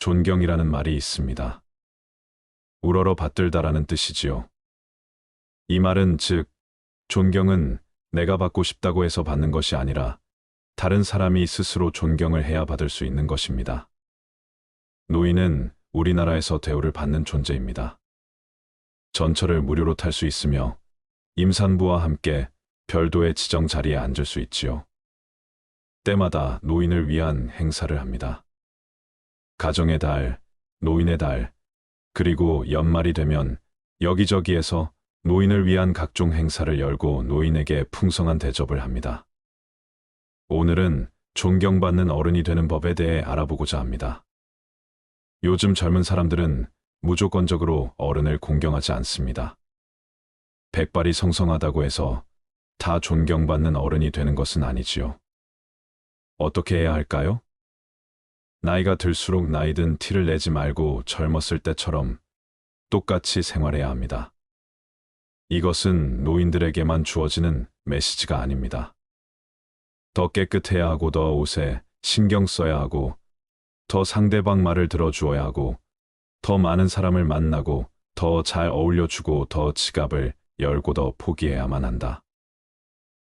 존경이라는 말이 있습니다. 우러러 받들다라는 뜻이지요. 이 말은 즉, 존경은 내가 받고 싶다고 해서 받는 것이 아니라 다른 사람이 스스로 존경을 해야 받을 수 있는 것입니다. 노인은 우리나라에서 대우를 받는 존재입니다. 전철을 무료로 탈 수 있으며 임산부와 함께 별도의 지정 자리에 앉을 수 있지요. 때마다 노인을 위한 행사를 합니다. 가정의 달, 노인의 달, 그리고 연말이 되면 여기저기에서 노인을 위한 각종 행사를 열고 노인에게 풍성한 대접을 합니다. 오늘은 존경받는 어른이 되는 법에 대해 알아보고자 합니다. 요즘 젊은 사람들은 무조건적으로 어른을 공경하지 않습니다. 백발이 성성하다고 해서 다 존경받는 어른이 되는 것은 아니지요. 어떻게 해야 할까요? 나이가 들수록 나이든 티를 내지 말고 젊었을 때처럼 똑같이 생활해야 합니다. 이것은 노인들에게만 주어지는 메시지가 아닙니다. 더 깨끗해야 하고 더 옷에 신경 써야 하고 더 상대방 말을 들어주어야 하고 더 많은 사람을 만나고 더 잘 어울려주고 더 지갑을 열고 더 포기해야만 한다.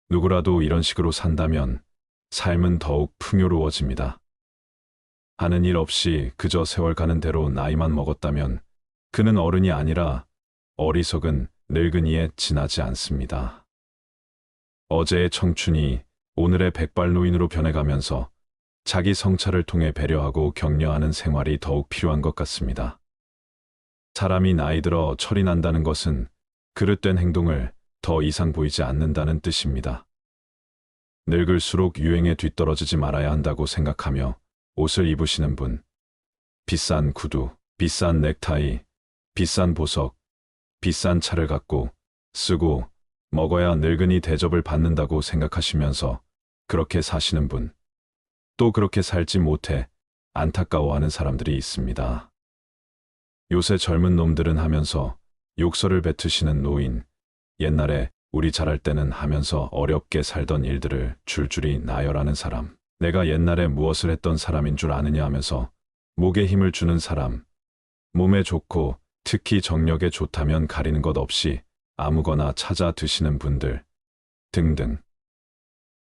누구라도 이런 식으로 산다면 삶은 더욱 풍요로워집니다. 하는 일 없이 그저 세월 가는 대로 나이만 먹었다면 그는 어른이 아니라 어리석은 늙은이에 지나지 않습니다. 어제의 청춘이 오늘의 백발노인으로 변해가면서 자기 성찰을 통해 배려하고 격려하는 생활이 더욱 필요한 것 같습니다. 사람이 나이 들어 철이 난다는 것은 그릇된 행동을 더 이상 보이지 않는다는 뜻입니다. 늙을수록 유행에 뒤떨어지지 말아야 한다고 생각하며 옷을 입으시는 분, 비싼 구두, 비싼 넥타이, 비싼 보석, 비싼 차를 갖고 쓰고 먹어야 늙은이 대접을 받는다고 생각하시면서 그렇게 사시는 분, 또 그렇게 살지 못해 안타까워하는 사람들이 있습니다. 요새 젊은 놈들은 하면서 욕설을 뱉으시는 노인, 옛날에 우리 잘할 때는 하면서 어렵게 살던 일들을 줄줄이 나열하는 사람, 내가 옛날에 무엇을 했던 사람인 줄 아느냐 하면서 목에 힘을 주는 사람, 몸에 좋고 특히 정력에 좋다면 가리는 것 없이 아무거나 찾아 드시는 분들 등등.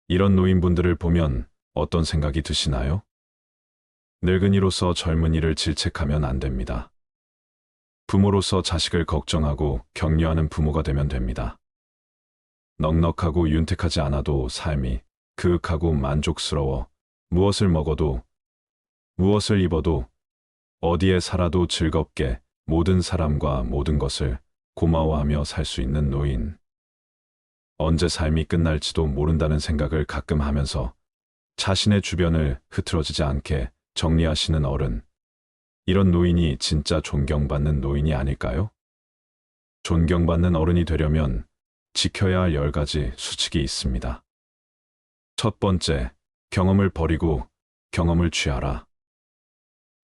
이런 노인분들을 보면 어떤 생각이 드시나요? 늙은이로서 젊은이를 질책하면 안 됩니다. 부모로서 자식을 걱정하고 격려하는 부모가 되면 됩니다. 넉넉하고 윤택하지 않아도 삶이 그윽하고 만족스러워 무엇을 먹어도 무엇을 입어도 어디에 살아도 즐겁게 모든 사람과 모든 것을 고마워하며 살 수 있는 노인. 언제 삶이 끝날지도 모른다는 생각을 가끔 하면서 자신의 주변을 흐트러지지 않게 정리하시는 어른. 이런 노인이 진짜 존경받는 노인이 아닐까요? 존경받는 어른이 되려면 지켜야 할 10가지 수칙이 있습니다. 첫 번째, 경험을 버리고 경험을 취하라.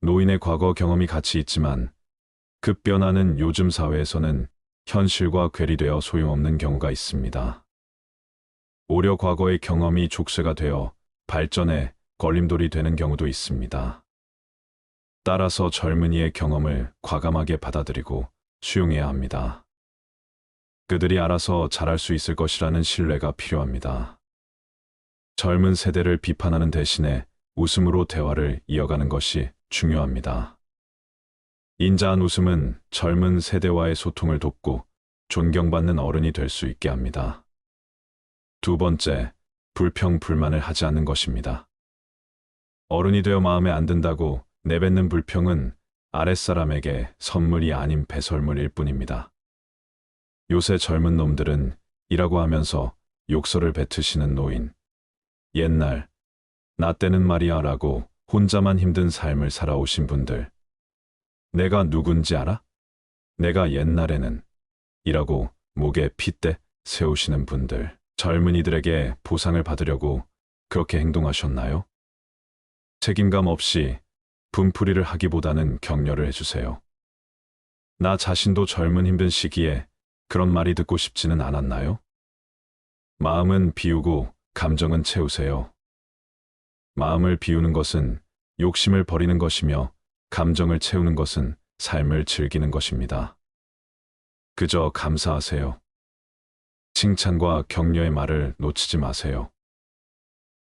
노인의 과거 경험이 가치 있지만 급변하는 요즘 사회에서는 현실과 괴리되어 소용없는 경우가 있습니다. 오려 과거의 경험이 족쇄가 되어 발전에 걸림돌이 되는 경우도 있습니다. 따라서 젊은이의 경험을 과감하게 받아들이고 수용해야 합니다. 그들이 알아서 잘할 수 있을 것이라는 신뢰가 필요합니다. 젊은 세대를 비판하는 대신에 웃음으로 대화를 이어가는 것이 중요합니다. 인자한 웃음은 젊은 세대와의 소통을 돕고 존경받는 어른이 될 수 있게 합니다. 두 번째, 불평, 불만을 하지 않는 것입니다. 어른이 되어 마음에 안 든다고 내뱉는 불평은 아랫사람에게 선물이 아닌 배설물일 뿐입니다. 요새 젊은 놈들은 이라고 하면서 욕설을 뱉으시는 노인. 옛날, 나 때는 말이야 라고 혼자만 힘든 삶을 살아오신 분들. 내가 누군지 알아? 내가 옛날에는 이라고 목에 핏대 세우시는 분들. 젊은이들에게 보상을 받으려고 그렇게 행동하셨나요? 책임감 없이 분풀이를 하기보다는 격려를 해주세요. 나 자신도 젊은 힘든 시기에 그런 말이 듣고 싶지는 않았나요? 마음은 비우고 감정은 채우세요. 마음을 비우는 것은 욕심을 버리는 것이며 감정을 채우는 것은 삶을 즐기는 것입니다. 그저 감사하세요. 칭찬과 격려의 말을 놓치지 마세요.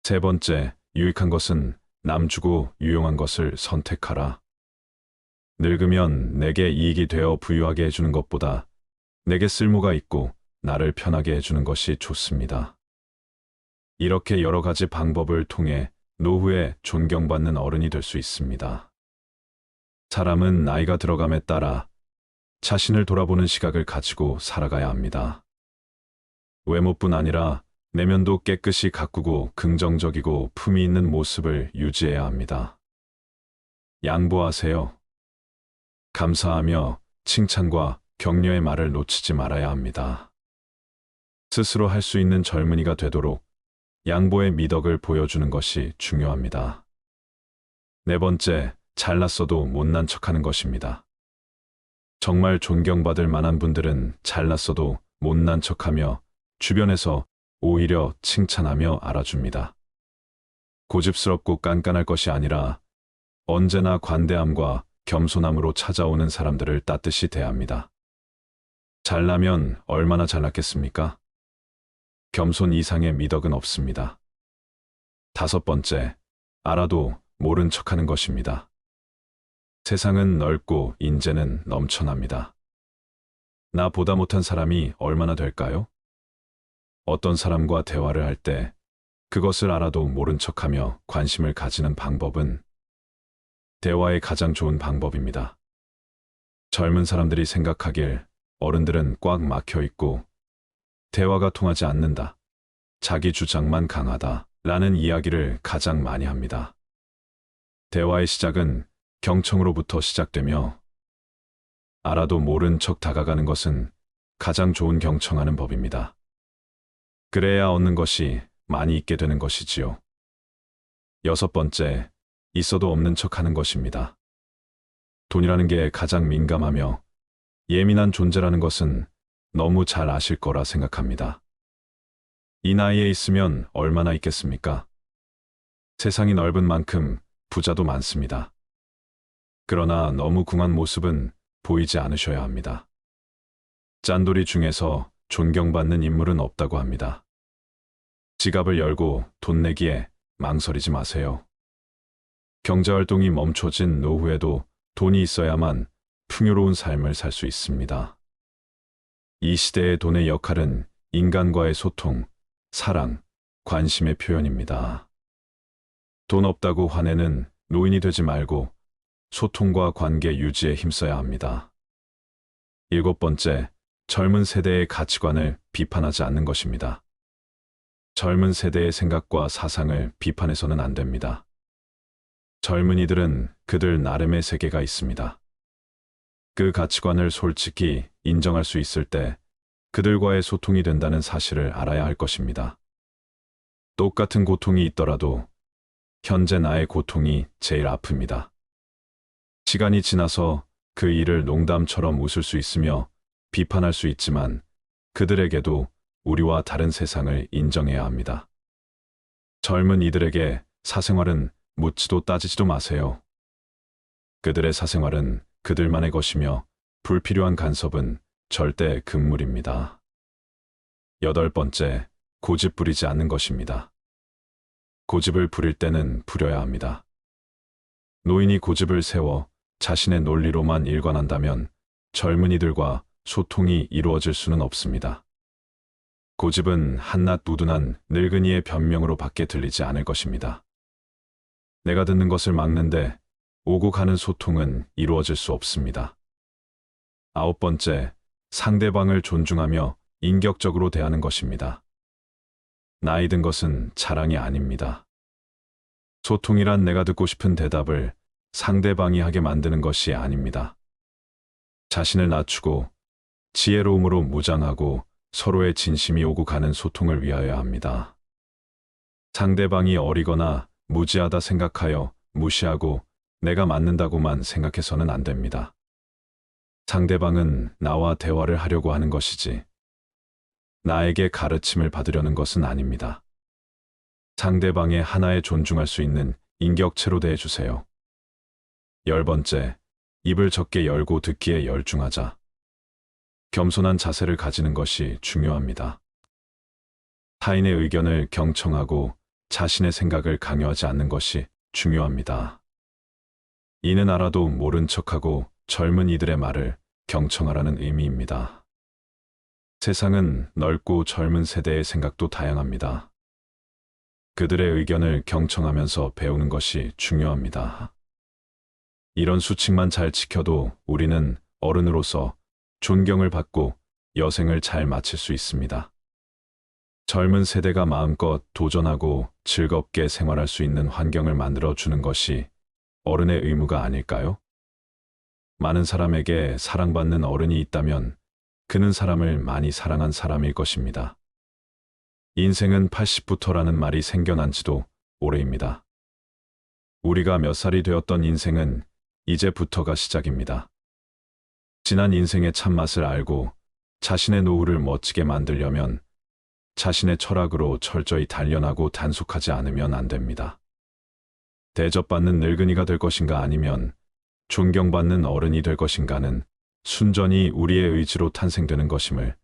세 번째, 유익한 것은 남 주고 유용한 것을 선택하라. 늙으면 내게 이익이 되어 부유하게 해주는 것보다 내게 쓸모가 있고 나를 편하게 해주는 것이 좋습니다. 이렇게 여러 가지 방법을 통해 노후에 존경받는 어른이 될 수 있습니다. 사람은 나이가 들어감에 따라 자신을 돌아보는 시각을 가지고 살아가야 합니다. 외모뿐 아니라 내면도 깨끗이 가꾸고 긍정적이고 품위 있는 모습을 유지해야 합니다. 양보하세요. 감사하며 칭찬과 격려의 말을 놓치지 말아야 합니다. 스스로 할 수 있는 젊은이가 되도록 양보의 미덕을 보여주는 것이 중요합니다. 네 번째, 잘났어도 못난 척하는 것입니다. 정말 존경받을 만한 분들은 잘났어도 못난 척하며 주변에서 오히려 칭찬하며 알아줍니다. 고집스럽고 깐깐할 것이 아니라 언제나 관대함과 겸손함으로 찾아오는 사람들을 따뜻히 대합니다. 잘나면 얼마나 잘났겠습니까? 겸손 이상의 미덕은 없습니다. 다섯 번째, 알아도 모른 척하는 것입니다. 세상은 넓고 인재는 넘쳐납니다. 나보다 못한 사람이 얼마나 될까요? 어떤 사람과 대화를 할 때 그것을 알아도 모른 척하며 관심을 가지는 방법은 대화의 가장 좋은 방법입니다. 젊은 사람들이 생각하길 어른들은 꽉 막혀 있고 대화가 통하지 않는다, 자기 주장만 강하다 라는 이야기를 가장 많이 합니다. 대화의 시작은 경청으로부터 시작되며 알아도 모른 척 다가가는 것은 가장 좋은 경청하는 법입니다. 그래야 얻는 것이 많이 있게 되는 것이지요. 여섯 번째, 있어도 없는 척하는 것입니다. 돈이라는 게 가장 민감하며 예민한 존재라는 것은 너무 잘 아실 거라 생각합니다. 이 나이에 있으면 얼마나 있겠습니까? 세상이 넓은 만큼 부자도 많습니다. 그러나 너무 궁한 모습은 보이지 않으셔야 합니다. 짠돌이 중에서 존경받는 인물은 없다고 합니다. 지갑을 열고 돈 내기에 망설이지 마세요. 경제활동이 멈춰진 노후에도 돈이 있어야만 풍요로운 삶을 살 수 있습니다. 이 시대의 돈의 역할은 인간과의 소통, 사랑, 관심의 표현입니다. 돈 없다고 화내는 노인이 되지 말고 소통과 관계 유지에 힘써야 합니다. 일곱 번째, 젊은 세대의 가치관을 비판하지 않는 것입니다. 젊은 세대의 생각과 사상을 비판해서는 안 됩니다. 젊은이들은 그들 나름의 세계가 있습니다. 그 가치관을 솔직히 인정할 수 있을 때 그들과의 소통이 된다는 사실을 알아야 할 것입니다. 똑같은 고통이 있더라도 현재 나의 고통이 제일 아픕니다. 시간이 지나서 그 일을 농담처럼 웃을 수 있으며 비판할 수 있지만 그들에게도 우리와 다른 세상을 인정해야 합니다. 젊은 이들에게 사생활은 묻지도 따지지도 마세요. 그들의 사생활은 그들만의 것이며 불필요한 간섭은 절대 금물입니다. 여덟 번째, 고집 부리지 않는 것입니다. 고집을 부릴 때는 부려야 합니다. 노인이 고집을 세워 자신의 논리로만 일관한다면 젊은이들과 소통이 이루어질 수는 없습니다. 고집은 한낱 우둔한 늙은이의 변명으로 밖에 들리지 않을 것입니다. 내가 듣는 것을 막는데 오고 가는 소통은 이루어질 수 없습니다. 아홉 번째, 상대방을 존중하며 인격적으로 대하는 것입니다. 나이 든 것은 자랑이 아닙니다. 소통이란 내가 듣고 싶은 대답을 상대방이 하게 만드는 것이 아닙니다. 자신을 낮추고 지혜로움으로 무장하고 서로의 진심이 오고 가는 소통을 위하여야 합니다. 상대방이 어리거나 무지하다 생각하여 무시하고 내가 맞는다고만 생각해서는 안 됩니다. 상대방은 나와 대화를 하려고 하는 것이지 나에게 가르침을 받으려는 것은 아닙니다. 상대방의 하나에 존중할 수 있는 인격체로 대해주세요. 10번째, 입을 적게 열고 듣기에 열중하자. 겸손한 자세를 가지는 것이 중요합니다. 타인의 의견을 경청하고 자신의 생각을 강요하지 않는 것이 중요합니다. 이는 알아도 모른 척하고 젊은 이들의 말을 경청하라는 의미입니다. 세상은 넓고 젊은 세대의 생각도 다양합니다. 그들의 의견을 경청하면서 배우는 것이 중요합니다. 이런 수칙만 잘 지켜도 우리는 어른으로서 존경을 받고 여생을 잘 마칠 수 있습니다. 젊은 세대가 마음껏 도전하고 즐겁게 생활할 수 있는 환경을 만들어 주는 것이 어른의 의무가 아닐까요? 많은 사람에게 사랑받는 어른이 있다면 그는 사람을 많이 사랑한 사람일 것입니다. 인생은 80부터라는 말이 생겨난 지도 오래입니다. 우리가 몇 살이 되었던 인생은 이제부터가 시작입니다. 지난 인생의 참맛을 알고 자신의 노후를 멋지게 만들려면 자신의 철학으로 철저히 단련하고 단속하지 않으면 안 됩니다. 대접받는 늙은이가 될 것인가 아니면 존경받는 어른이 될 것인가는 순전히 우리의 의지로 탄생되는 것임을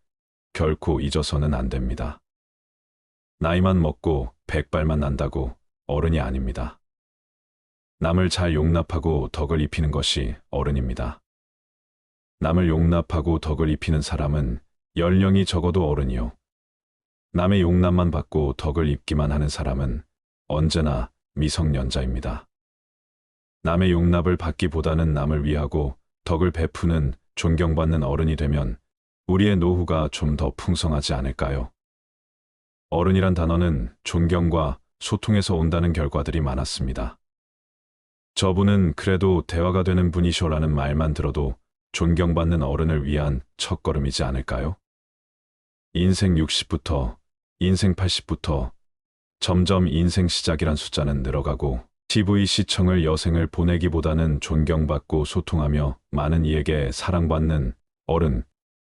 결코 잊어서는 안 됩니다. 나이만 먹고 백발만 난다고 어른이 아닙니다. 남을 잘 용납하고 덕을 입히는 것이 어른입니다. 남을 용납하고 덕을 입히는 사람은 연령이 적어도 어른이요. 남의 용납만 받고 덕을 입기만 하는 사람은 언제나 미성년자입니다. 남의 용납을 받기보다는 남을 위하고 덕을 베푸는 존경받는 어른이 되면 우리의 노후가 좀 더 풍성하지 않을까요? 어른이란 단어는 존경과 소통에서 온다는 결과들이 많았습니다. 저분은 그래도 대화가 되는 분이셔라는 말만 들어도 존경받는 어른을 위한 첫걸음이지 않을까요? 인생 60부터, 인생 80부터 점점 인생 시작이란 숫자는 늘어가고 TV 시청을 여생을 보내기보다는 존경받고 소통하며 많은 이에게 사랑받는 어른,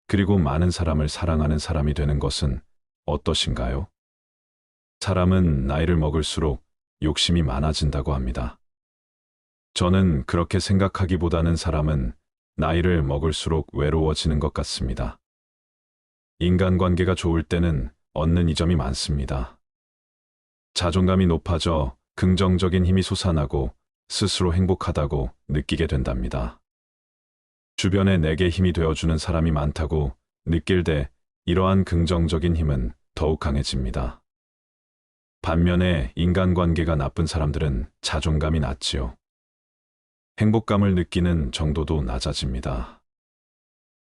그리고 많은 사람을 사랑하는 사람이 되는 것은 어떠신가요? 사람은 나이를 먹을수록 욕심이 많아진다고 합니다. 저는 그렇게 생각하기보다는 사람은 나이를 먹을수록 외로워지는 것 같습니다. 인간관계가 좋을 때는 얻는 이점이 많습니다. 자존감이 높아져 긍정적인 힘이 솟아나고 스스로 행복하다고 느끼게 된답니다. 주변에 내게 힘이 되어주는 사람이 많다고 느낄 때 이러한 긍정적인 힘은 더욱 강해집니다. 반면에 인간관계가 나쁜 사람들은 자존감이 낮지요. 행복감을 느끼는 정도도 낮아집니다.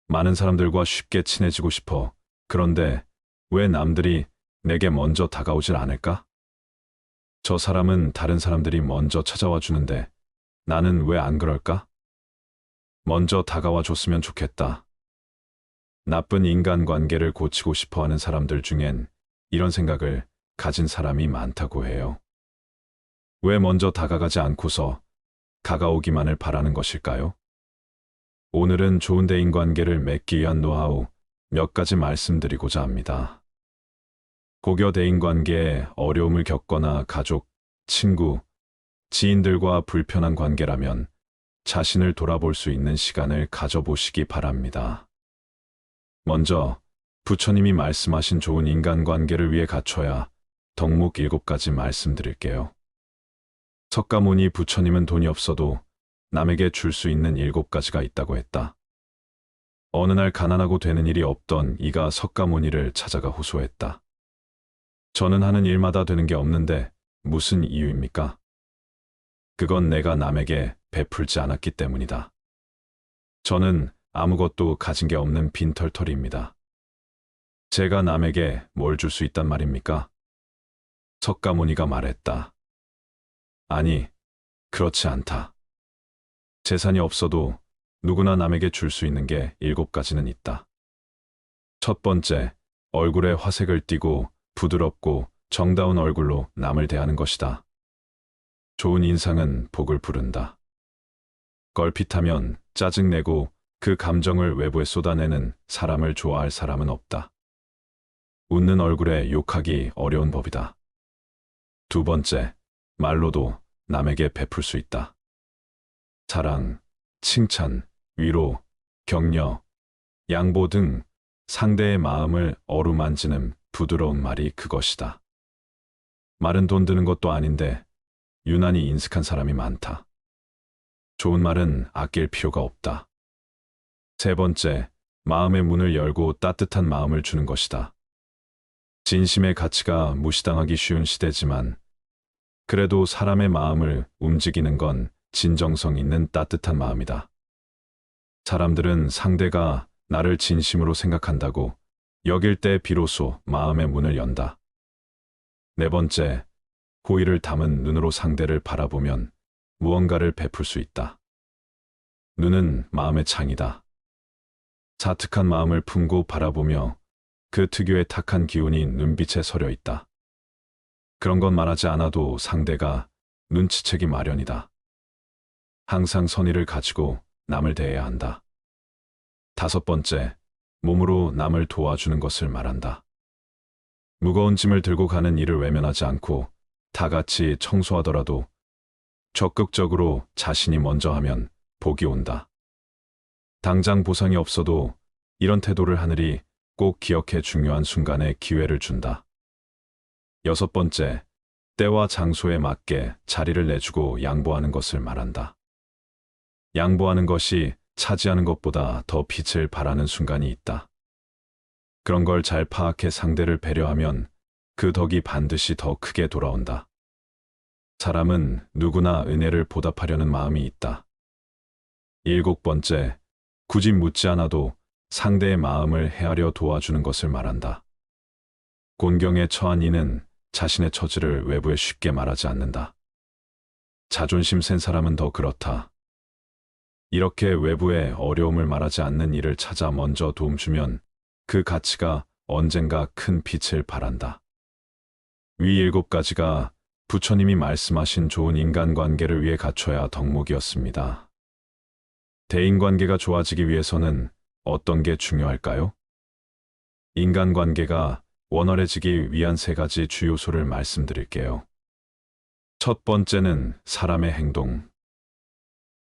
많은 사람들과 쉽게 친해지고 싶어. 그런데 왜 남들이 내게 먼저 다가오질 않을까? 저 사람은 다른 사람들이 먼저 찾아와 주는데 나는 왜 안 그럴까? 먼저 다가와 줬으면 좋겠다. 나쁜 인간관계를 고치고 싶어 하는 사람들 중엔 이런 생각을 가진 사람이 많다고 해요. 왜 먼저 다가가지 않고서 다가오기만을 바라는 것일까요? 오늘은 좋은 대인관계를 맺기 위한 노하우 몇 가지 말씀드리고자 합니다. 고교 대인관계에 어려움을 겪거나 가족, 친구, 지인들과 불편한 관계라면 자신을 돌아볼 수 있는 시간을 가져보시기 바랍니다. 먼저 부처님이 말씀하신 좋은 인간관계를 위해 갖춰야 덕목 7가지 말씀드릴게요. 석가모니 부처님은 돈이 없어도 남에게 줄 수 있는 7가지가 있다고 했다. 어느 날 가난하고 되는 일이 없던 이가 석가모니를 찾아가 호소했다. 저는 하는 일마다 되는 게 없는데 무슨 이유입니까? 그건 내가 남에게 베풀지 않았기 때문이다. 저는 아무것도 가진 게 없는 빈털터리입니다. 제가 남에게 뭘 줄 수 있단 말입니까? 석가모니가 말했다. 아니, 그렇지 않다. 재산이 없어도 누구나 남에게 줄 수 있는 게 7가지는 있다. 첫 번째, 얼굴에 화색을 띠고 부드럽고 정다운 얼굴로 남을 대하는 것이다. 좋은 인상은 복을 부른다. 걸핏하면 짜증내고 그 감정을 외부에 쏟아내는 사람을 좋아할 사람은 없다. 웃는 얼굴에 욕하기 어려운 법이다. 두 번째, 말로도 남에게 베풀 수 있다. 사랑, 칭찬, 위로, 격려, 양보 등 상대의 마음을 어루만지는 부드러운 말이 그것이다. 말은 돈 드는 것도 아닌데 유난히 인색한 사람이 많다. 좋은 말은 아낄 필요가 없다. 세 번째, 마음의 문을 열고 따뜻한 마음을 주는 것이다. 진심의 가치가 무시당하기 쉬운 시대지만 그래도 사람의 마음을 움직이는 건 진정성 있는 따뜻한 마음이다. 사람들은 상대가 나를 진심으로 생각한다고 여길 때 비로소 마음의 문을 연다. 네 번째, 호의를 담은 눈으로 상대를 바라보면 무언가를 베풀 수 있다. 눈은 마음의 창이다. 사특한 마음을 품고 바라보며 그 특유의 탁한 기운이 눈빛에 서려 있다. 그런 건 말하지 않아도 상대가 눈치채기 마련이다. 항상 선의를 가지고 남을 대해야 한다. 다섯 번째, 몸으로 남을 도와주는 것을 말한다. 무거운 짐을 들고 가는 일을 외면하지 않고 다 같이 청소하더라도 적극적으로 자신이 먼저 하면 복이 온다. 당장 보상이 없어도 이런 태도를 하늘이 꼭 기억해 중요한 순간에 기회를 준다. 여섯 번째, 때와 장소에 맞게 자리를 내주고 양보하는 것을 말한다. 양보하는 것이 차지하는 것보다 더 빛을 발하는 순간이 있다. 그런 걸 잘 파악해 상대를 배려하면 그 덕이 반드시 더 크게 돌아온다. 사람은 누구나 은혜를 보답하려는 마음이 있다. 일곱 번째, 굳이 묻지 않아도 상대의 마음을 헤아려 도와주는 것을 말한다. 곤경에 처한 이는 자신의 처지를 외부에 쉽게 말하지 않는다. 자존심 센 사람은 더 그렇다. 이렇게 외부에 어려움을 말하지 않는 이를 찾아 먼저 도움 주면 그 가치가 언젠가 큰 빛을 발한다. 위 일곱 가지가 부처님이 말씀하신 좋은 인간관계를 위해 갖춰야 할 덕목이었습니다. 대인관계가 좋아지기 위해서는 어떤 게 중요할까요? 인간관계가 원활해지기 위한 세 가지 주요소를 말씀드릴게요. 첫 번째는 사람의 행동.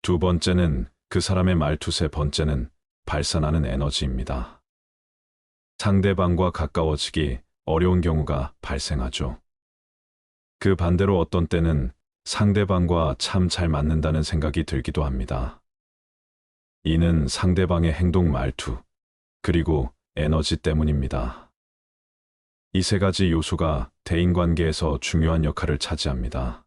두 번째는 그 사람의 말투, 세 번째는 발산하는 에너지입니다. 상대방과 가까워지기 어려운 경우가 발생하죠. 그 반대로 어떤 때는 상대방과 참 잘 맞는다는 생각이 들기도 합니다. 이는 상대방의 행동, 말투, 그리고 에너지 때문입니다. 이 세 가지 요소가 대인관계에서 중요한 역할을 차지합니다.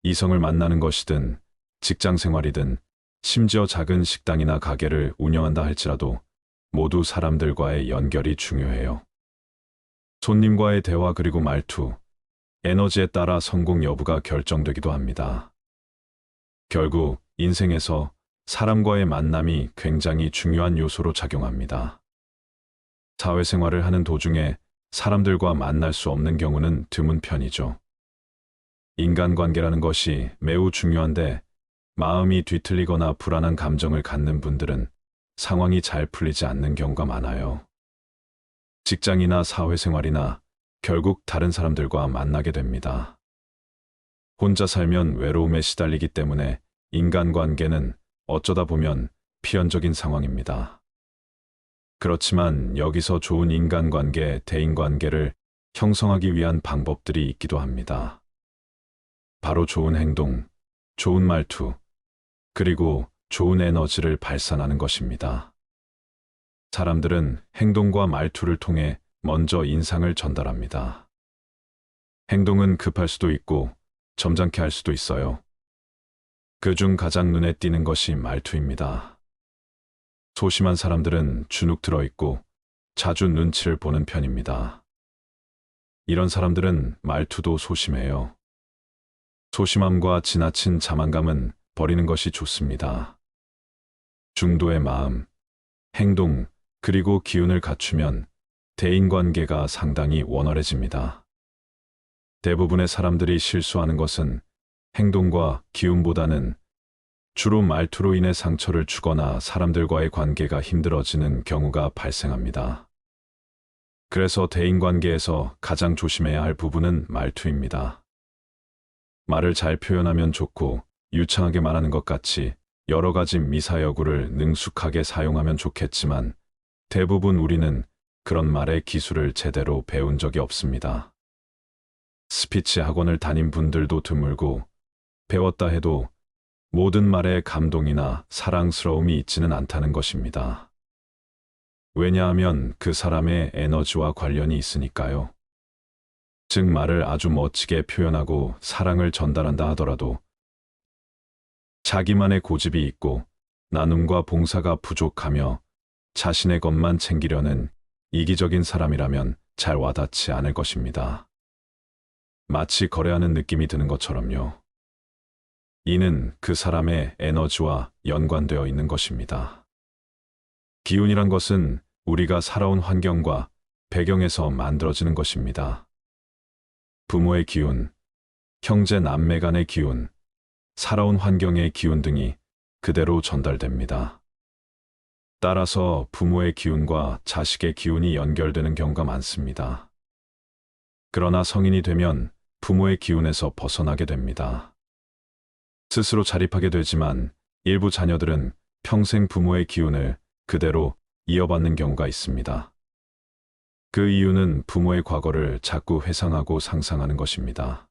이성을 만나는 것이든 직장 생활이든 심지어 작은 식당이나 가게를 운영한다 할지라도 모두 사람들과의 연결이 중요해요. 손님과의 대화 그리고 말투, 에너지에 따라 성공 여부가 결정되기도 합니다. 결국 인생에서 사람과의 만남이 굉장히 중요한 요소로 작용합니다. 사회생활을 하는 도중에 사람들과 만날 수 없는 경우는 드문 편이죠. 인간관계라는 것이 매우 중요한데 마음이 뒤틀리거나 불안한 감정을 갖는 분들은 상황이 잘 풀리지 않는 경우가 많아요. 직장이나 사회생활이나 결국 다른 사람들과 만나게 됩니다. 혼자 살면 외로움에 시달리기 때문에 인간관계는 어쩌다 보면 필연적인 상황입니다. 그렇지만 여기서 좋은 인간관계, 대인관계를 형성하기 위한 방법들이 있기도 합니다. 바로 좋은 행동, 좋은 말투, 그리고 좋은 에너지를 발산하는 것입니다. 사람들은 행동과 말투를 통해 먼저 인상을 전달합니다. 행동은 급할 수도 있고 점잖게 할 수도 있어요. 그중 가장 눈에 띄는 것이 말투입니다. 소심한 사람들은 주눅 들어 있고 자주 눈치를 보는 편입니다. 이런 사람들은 말투도 소심해요. 소심함과 지나친 자만감은 버리는 것이 좋습니다. 중도의 마음, 행동, 그리고 기운을 갖추면 대인관계가 상당히 원활해집니다. 대부분의 사람들이 실수하는 것은 행동과 기운보다는 주로 말투로 인해 상처를 주거나 사람들과의 관계가 힘들어지는 경우가 발생합니다. 그래서 대인관계에서 가장 조심해야 할 부분은 말투입니다. 말을 잘 표현하면 좋고 유창하게 말하는 것 같이 여러 가지 미사여구를 능숙하게 사용하면 좋겠지만 대부분 우리는 그런 말의 기술을 제대로 배운 적이 없습니다. 스피치 학원을 다닌 분들도 드물고 배웠다 해도 모든 말에 감동이나 사랑스러움이 있지는 않다는 것입니다. 왜냐하면 그 사람의 에너지와 관련이 있으니까요. 즉 말을 아주 멋지게 표현하고 사랑을 전달한다 하더라도 자기만의 고집이 있고 나눔과 봉사가 부족하며 자신의 것만 챙기려는 이기적인 사람이라면 잘 와닿지 않을 것입니다. 마치 거래하는 느낌이 드는 것처럼요. 이는 그 사람의 에너지와 연관되어 있는 것입니다. 기운이란 것은 우리가 살아온 환경과 배경에서 만들어지는 것입니다. 부모의 기운, 형제 남매 간의 기운, 살아온 환경의 기운 등이 그대로 전달됩니다. 따라서 부모의 기운과 자식의 기운이 연결되는 경우가 많습니다. 그러나 성인이 되면 부모의 기운에서 벗어나게 됩니다. 스스로 자립하게 되지만 일부 자녀들은 평생 부모의 기운을 그대로 이어받는 경우가 있습니다. 그 이유는 부모의 과거를 자꾸 회상하고 상상하는 것입니다.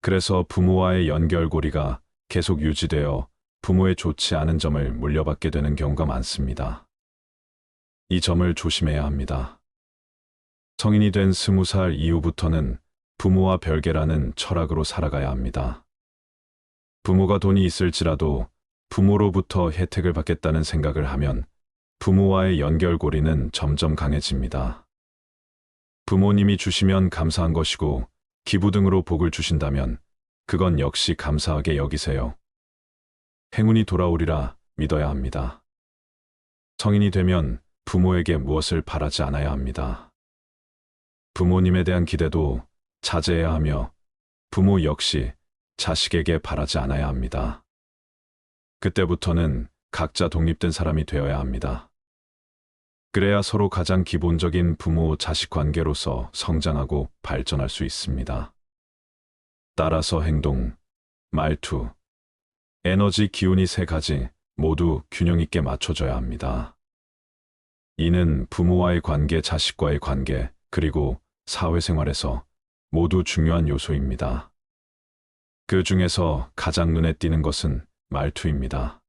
그래서 부모와의 연결고리가 계속 유지되어 부모의 좋지 않은 점을 물려받게 되는 경우가 많습니다. 이 점을 조심해야 합니다. 성인이 된 20살 이후부터는 부모와 별개라는 철학으로 살아가야 합니다. 부모가 돈이 있을지라도 부모로부터 혜택을 받겠다는 생각을 하면 부모와의 연결고리는 점점 강해집니다. 부모님이 주시면 감사한 것이고 기부 등으로 복을 주신다면 그건 역시 감사하게 여기세요. 행운이 돌아오리라 믿어야 합니다. 성인이 되면 부모에게 무엇을 바라지 않아야 합니다. 부모님에 대한 기대도 자제해야 하며 부모 역시 자식에게 바라지 않아야 합니다. 그때부터는 각자 독립된 사람이 되어야 합니다. 그래야 서로 가장 기본적인 부모-자식 관계로서 성장하고 발전할 수 있습니다. 따라서 행동, 말투, 에너지 기운이 세 가지 모두 균형 있게 맞춰져야 합니다. 이는 부모와의 관계, 자식과의 관계, 그리고 사회생활에서 모두 중요한 요소입니다. 그 중에서 가장 눈에 띄는 것은 말투입니다.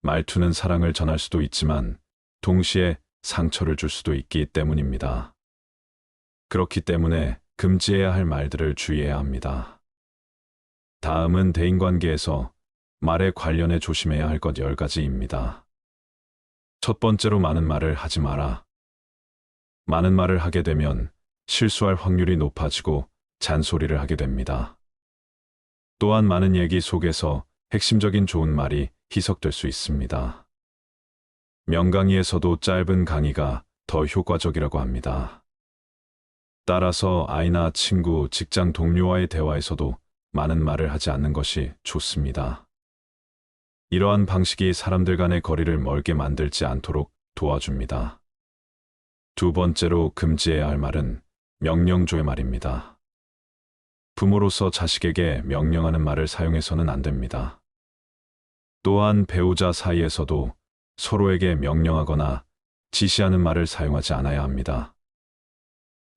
말투는 사랑을 전할 수도 있지만 동시에 상처를 줄 수도 있기 때문입니다. 그렇기 때문에 금지해야 할 말들을 주의해야 합니다. 다음은 대인관계에서 말에 관련해 조심해야 할 것 10가지입니다. 첫 번째로 많은 말을 하지 마라. 많은 말을 하게 되면 실수할 확률이 높아지고 잔소리를 하게 됩니다. 또한 많은 얘기 속에서 핵심적인 좋은 말이 희석될 수 있습니다. 명강의에서도 짧은 강의가 더 효과적이라고 합니다. 따라서 아이나 친구, 직장 동료와의 대화에서도 많은 말을 하지 않는 것이 좋습니다. 이러한 방식이 사람들 간의 거리를 멀게 만들지 않도록 도와줍니다. 두 번째로 금지해야 할 말은 명령조의 말입니다. 부모로서 자식에게 명령하는 말을 사용해서는 안 됩니다. 또한 배우자 사이에서도 서로에게 명령하거나 지시하는 말을 사용하지 않아야 합니다.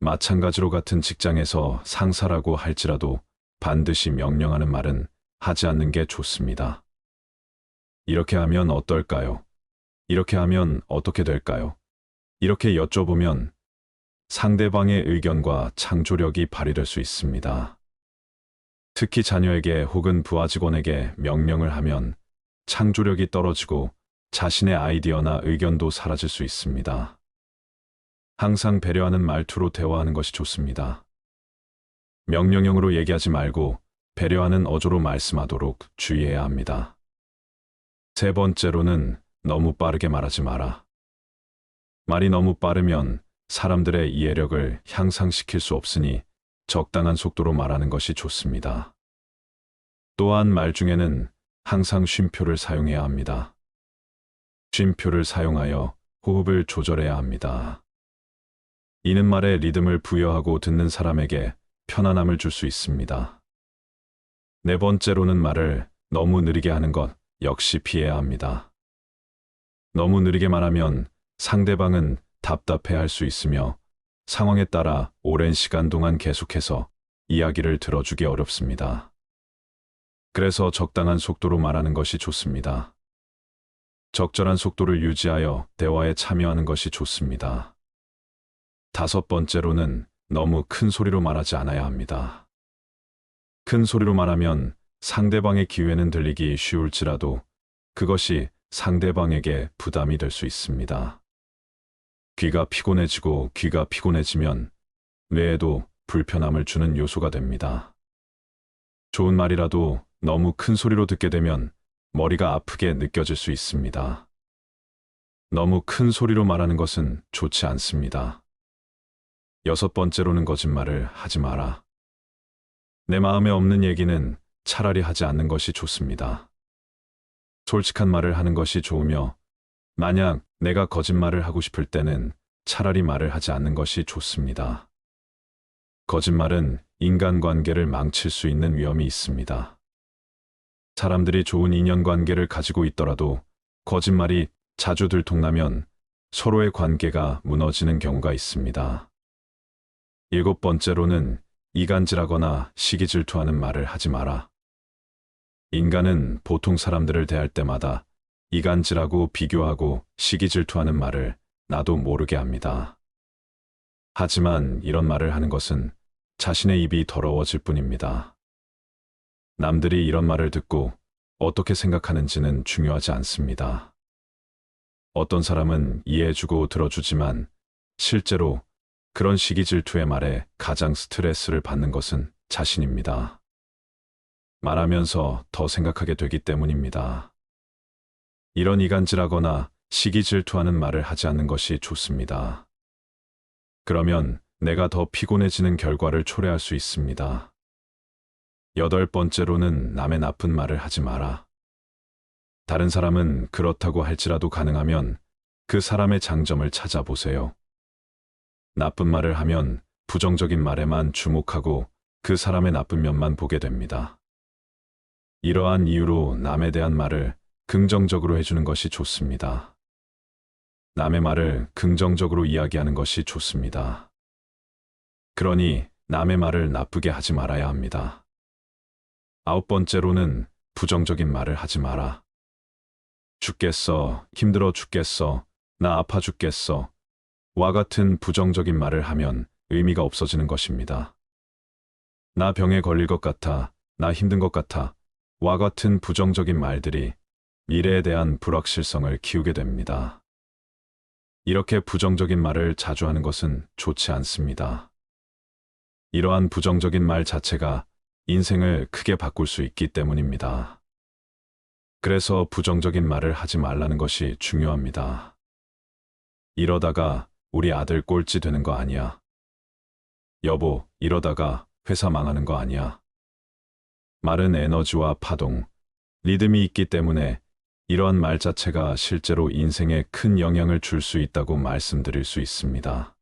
마찬가지로 같은 직장에서 상사라고 할지라도 반드시 명령하는 말은 하지 않는 게 좋습니다. 이렇게 하면 어떨까요? 이렇게 하면 어떻게 될까요? 이렇게 여쭤보면 상대방의 의견과 창조력이 발휘될 수 있습니다. 특히 자녀에게 혹은 부하 직원에게 명령을 하면 창조력이 떨어지고 자신의 아이디어나 의견도 사라질 수 있습니다. 항상 배려하는 말투로 대화하는 것이 좋습니다. 명령형으로 얘기하지 말고 배려하는 어조로 말씀하도록 주의해야 합니다. 세 번째로는 너무 빠르게 말하지 마라. 말이 너무 빠르면 사람들의 이해력을 향상시킬 수 없으니 적당한 속도로 말하는 것이 좋습니다. 또한 말 중에는 항상 쉼표를 사용해야 합니다. 쉼표를 사용하여 호흡을 조절해야 합니다. 이는 말에 리듬을 부여하고 듣는 사람에게 편안함을 줄 수 있습니다. 네 번째로는 말을 너무 느리게 하는 것 역시 피해야 합니다. 너무 느리게 말하면 상대방은 답답해할 수 있으며 상황에 따라 오랜 시간 동안 계속해서 이야기를 들어주기 어렵습니다. 그래서 적당한 속도로 말하는 것이 좋습니다. 적절한 속도를 유지하여 대화에 참여하는 것이 좋습니다. 다섯 번째로는 너무 큰 소리로 말하지 않아야 합니다. 큰 소리로 말하면 상대방의 귀에는 들리기 쉬울지라도 그것이 상대방에게 부담이 될 수 있습니다. 귀가 피곤해지면 뇌에도 불편함을 주는 요소가 됩니다. 좋은 말이라도 너무 큰 소리로 듣게 되면 머리가 아프게 느껴질 수 있습니다. 너무 큰 소리로 말하는 것은 좋지 않습니다. 여섯 번째로는 거짓말을 하지 마라. 내 마음에 없는 얘기는 차라리 하지 않는 것이 좋습니다. 솔직한 말을 하는 것이 좋으며 만약 내가 거짓말을 하고 싶을 때는 차라리 말을 하지 않는 것이 좋습니다. 거짓말은 인간관계를 망칠 수 있는 위험이 있습니다. 사람들이 좋은 인연관계를 가지고 있더라도 거짓말이 자주 들통나면 서로의 관계가 무너지는 경우가 있습니다. 일곱 번째로는 이간질하거나 시기 질투하는 말을 하지 마라. 인간은 보통 사람들을 대할 때마다 이간질하고 비교하고 시기 질투하는 말을 나도 모르게 합니다. 하지만 이런 말을 하는 것은 자신의 입이 더러워질 뿐입니다. 남들이 이런 말을 듣고 어떻게 생각하는지는 중요하지 않습니다. 어떤 사람은 이해해주고 들어주지만 실제로 그런 시기 질투의 말에 가장 스트레스를 받는 것은 자신입니다. 말하면서 더 생각하게 되기 때문입니다. 이런 이간질하거나 시기 질투하는 말을 하지 않는 것이 좋습니다. 그러면 내가 더 피곤해지는 결과를 초래할 수 있습니다. 여덟 번째로는 남의 나쁜 말을 하지 마라. 다른 사람은 그렇다고 할지라도 가능하면 그 사람의 장점을 찾아보세요. 나쁜 말을 하면 부정적인 말에만 주목하고 그 사람의 나쁜 면만 보게 됩니다. 이러한 이유로 남에 대한 말을 긍정적으로 해주는 것이 좋습니다. 남의 말을 긍정적으로 이야기하는 것이 좋습니다. 그러니 남의 말을 나쁘게 하지 말아야 합니다. 아홉 번째로는 부정적인 말을 하지 마라. 죽겠어, 힘들어 죽겠어, 나 아파 죽겠어, 와 같은 부정적인 말을 하면 의미가 없어지는 것입니다. 나 병에 걸릴 것 같아, 나 힘든 것 같아, 와 같은 부정적인 말들이 미래에 대한 불확실성을 키우게 됩니다. 이렇게 부정적인 말을 자주 하는 것은 좋지 않습니다. 이러한 부정적인 말 자체가 인생을 크게 바꿀 수 있기 때문입니다. 그래서 부정적인 말을 하지 말라는 것이 중요합니다. 이러다가 우리 아들 꼴찌 되는 거 아니야. 여보, 이러다가 회사 망하는 거 아니야. 말은 에너지와 파동, 리듬이 있기 때문에 이러한 말 자체가 실제로 인생에 큰 영향을 줄 수 있다고 말씀드릴 수 있습니다.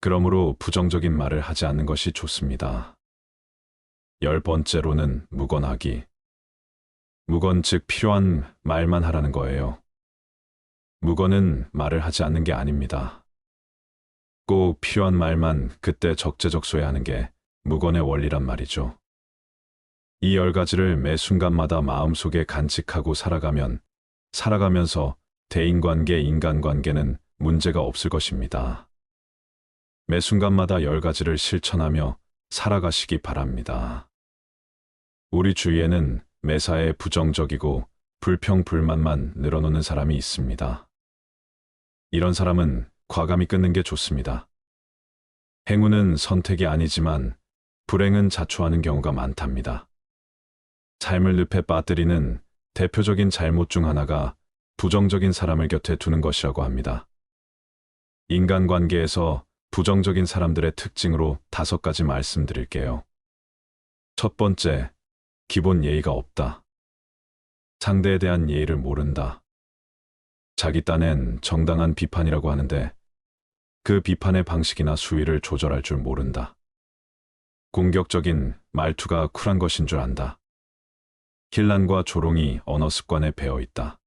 그러므로 부정적인 말을 하지 않는 것이 좋습니다. 열 번째로는 묵언하기. 묵언 즉 필요한 말만 하라는 거예요. 묵언은 말을 하지 않는 게 아닙니다. 꼭 필요한 말만 그때 적재적소에 하는 게 묵언의 원리란 말이죠. 이 10가지를 매 순간마다 마음속에 간직하고 살아가면서 대인관계, 인간관계는 문제가 없을 것입니다. 매 순간마다 10가지를 실천하며 살아가시기 바랍니다. 우리 주위에는 매사에 부정적이고 불평불만만 늘어놓는 사람이 있습니다. 이런 사람은 과감히 끊는 게 좋습니다. 행운은 선택이 아니지만 불행은 자초하는 경우가 많답니다. 삶을 늪에 빠뜨리는 대표적인 잘못 중 하나가 부정적인 사람을 곁에 두는 것이라고 합니다. 인간관계에서 부정적인 사람들의 특징으로 5가지 말씀드릴게요. 첫 번째, 기본 예의가 없다. 상대에 대한 예의를 모른다. 자기 딴엔 정당한 비판이라고 하는데 그 비판의 방식이나 수위를 조절할 줄 모른다. 공격적인 말투가 쿨한 것인 줄 안다. 혼란과 조롱이 언어 습관에 배어 있다.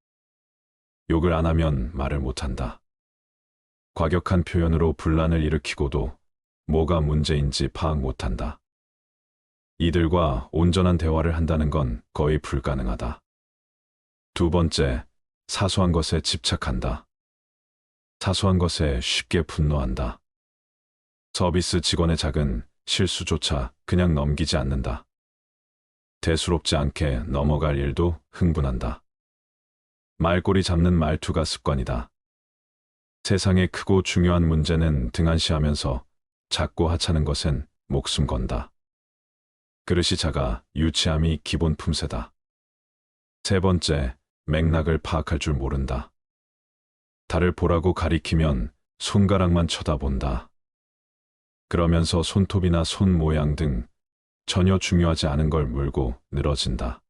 욕을 안 하면 말을 못한다. 과격한 표현으로 분란을 일으키고도 뭐가 문제인지 파악 못한다. 이들과 온전한 대화를 한다는 건 거의 불가능하다. 두 번째, 사소한 것에 집착한다. 사소한 것에 쉽게 분노한다. 서비스 직원의 작은 실수조차 그냥 넘기지 않는다. 대수롭지 않게 넘어갈 일도 흥분한다. 말꼬리 잡는 말투가 습관이다. 세상의 크고 중요한 문제는 등한시하면서 작고 하찮은 것은 목숨 건다. 그릇이 작아 유치함이 기본 품새다. 세 번째, 맥락을 파악할 줄 모른다. 달을 보라고 가리키면 손가락만 쳐다본다. 그러면서 손톱이나 손 모양 등 전혀 중요하지 않은 걸 물고 늘어진다.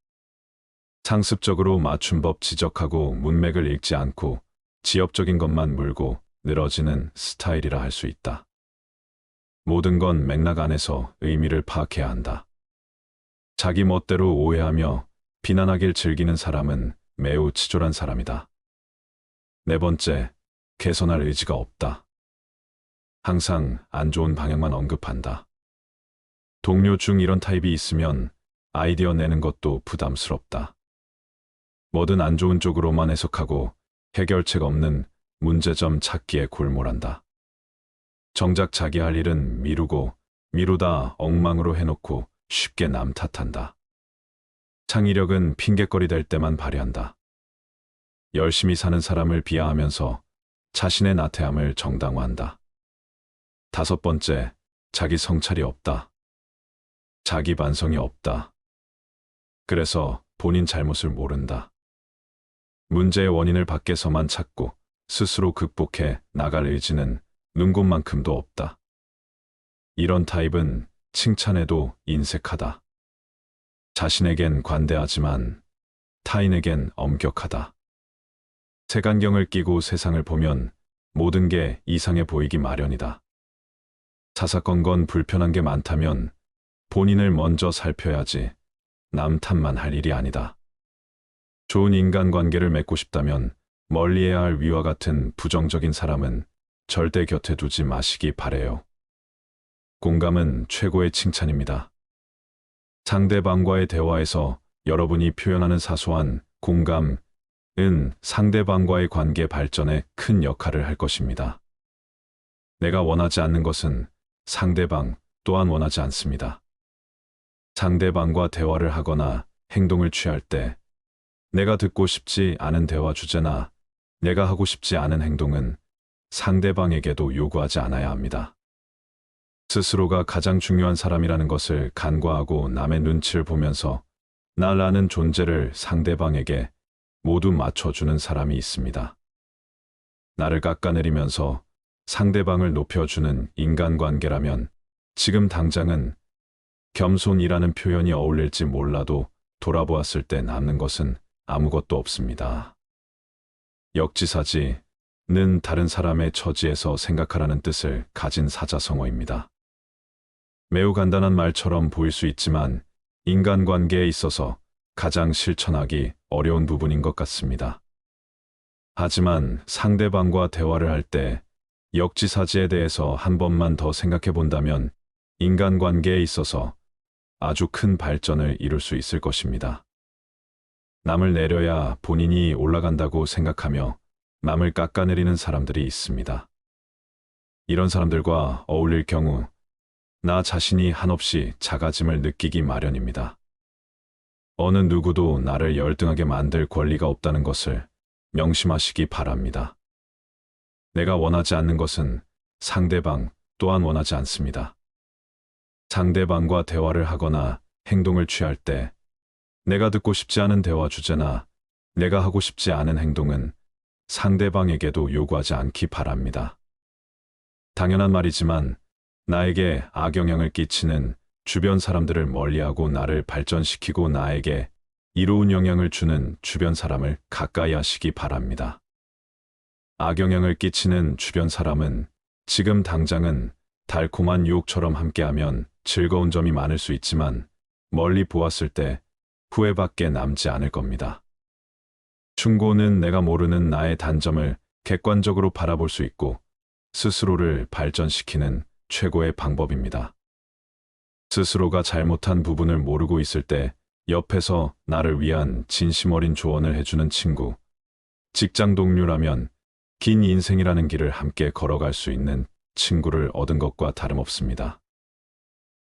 상습적으로 맞춤법 지적하고 문맥을 읽지 않고 지엽적인 것만 물고 늘어지는 스타일이라 할 수 있다. 모든 건 맥락 안에서 의미를 파악해야 한다. 자기 멋대로 오해하며 비난하길 즐기는 사람은 매우 치졸한 사람이다. 네 번째, 개선할 의지가 없다. 항상 안 좋은 방향만 언급한다. 동료 중 이런 타입이 있으면 아이디어 내는 것도 부담스럽다. 뭐든 안 좋은 쪽으로만 해석하고 해결책 없는 문제점 찾기에 골몰한다. 정작 자기 할 일은 미루고 미루다 엉망으로 해놓고 쉽게 남 탓한다. 창의력은 핑곗거리 될 때만 발휘한다. 열심히 사는 사람을 비하하면서 자신의 나태함을 정당화한다. 다섯 번째, 자기 성찰이 없다. 자기 반성이 없다. 그래서 본인 잘못을 모른다. 문제의 원인을 밖에서만 찾고 스스로 극복해 나갈 의지는 눈곱만큼도 없다. 이런 타입은 칭찬해도 인색하다. 자신에겐 관대하지만 타인에겐 엄격하다. 색안경을 끼고 세상을 보면 모든 게 이상해 보이기 마련이다. 사사건건 불편한 게 많다면 본인을 먼저 살펴야지 남 탓만 할 일이 아니다. 좋은 인간관계를 맺고 싶다면 멀리해야 할 위와 같은 부정적인 사람은 절대 곁에 두지 마시기 바래요. 공감은 최고의 칭찬입니다. 상대방과의 대화에서 여러분이 표현하는 사소한 공감은 상대방과의 관계 발전에 큰 역할을 할 것입니다. 내가 원하지 않는 것은 상대방 또한 원하지 않습니다. 상대방과 대화를 하거나 행동을 취할 때 내가 듣고 싶지 않은 대화 주제나 내가 하고 싶지 않은 행동은 상대방에게도 요구하지 않아야 합니다. 스스로가 가장 중요한 사람이라는 것을 간과하고 남의 눈치를 보면서 나라는 존재를 상대방에게 모두 맞춰주는 사람이 있습니다. 나를 깎아내리면서 상대방을 높여주는 인간관계라면 지금 당장은 겸손이라는 표현이 어울릴지 몰라도 돌아보았을 때 남는 것은 아무것도 없습니다. 역지사지는 다른 사람의 처지에서 생각하라는 뜻을 가진 사자성어입니다. 매우 간단한 말처럼 보일 수 있지만 인간관계에 있어서 가장 실천하기 어려운 부분인 것 같습니다. 하지만 상대방과 대화를 할 때 역지사지에 대해서 한 번만 더 생각해 본다면 인간관계에 있어서 아주 큰 발전을 이룰 수 있을 것입니다. 남을 내려야 본인이 올라간다고 생각하며 남을 깎아내리는 사람들이 있습니다. 이런 사람들과 어울릴 경우 나 자신이 한없이 작아짐을 느끼기 마련입니다. 어느 누구도 나를 열등하게 만들 권리가 없다는 것을 명심하시기 바랍니다. 내가 원하지 않는 것은 상대방 또한 원하지 않습니다. 상대방과 대화를 하거나 행동을 취할 때 내가 듣고 싶지 않은 대화 주제나 내가 하고 싶지 않은 행동은 상대방에게도 요구하지 않기 바랍니다. 당연한 말이지만 나에게 악영향을 끼치는 주변 사람들을 멀리하고 나를 발전시키고 나에게 이로운 영향을 주는 주변 사람을 가까이 하시기 바랍니다. 악영향을 끼치는 주변 사람은 지금 당장은 달콤한 유혹처럼 함께하면 즐거운 점이 많을 수 있지만 멀리 보았을 때 후회밖에 남지 않을 겁니다. 충고는 내가 모르는 나의 단점을 객관적으로 바라볼 수 있고 스스로를 발전시키는 최고의 방법입니다. 스스로가 잘못한 부분을 모르고 있을 때 옆에서 나를 위한 진심 어린 조언을 해주는 친구, 직장 동료라면 긴 인생이라는 길을 함께 걸어갈 수 있는 친구를 얻은 것과 다름없습니다.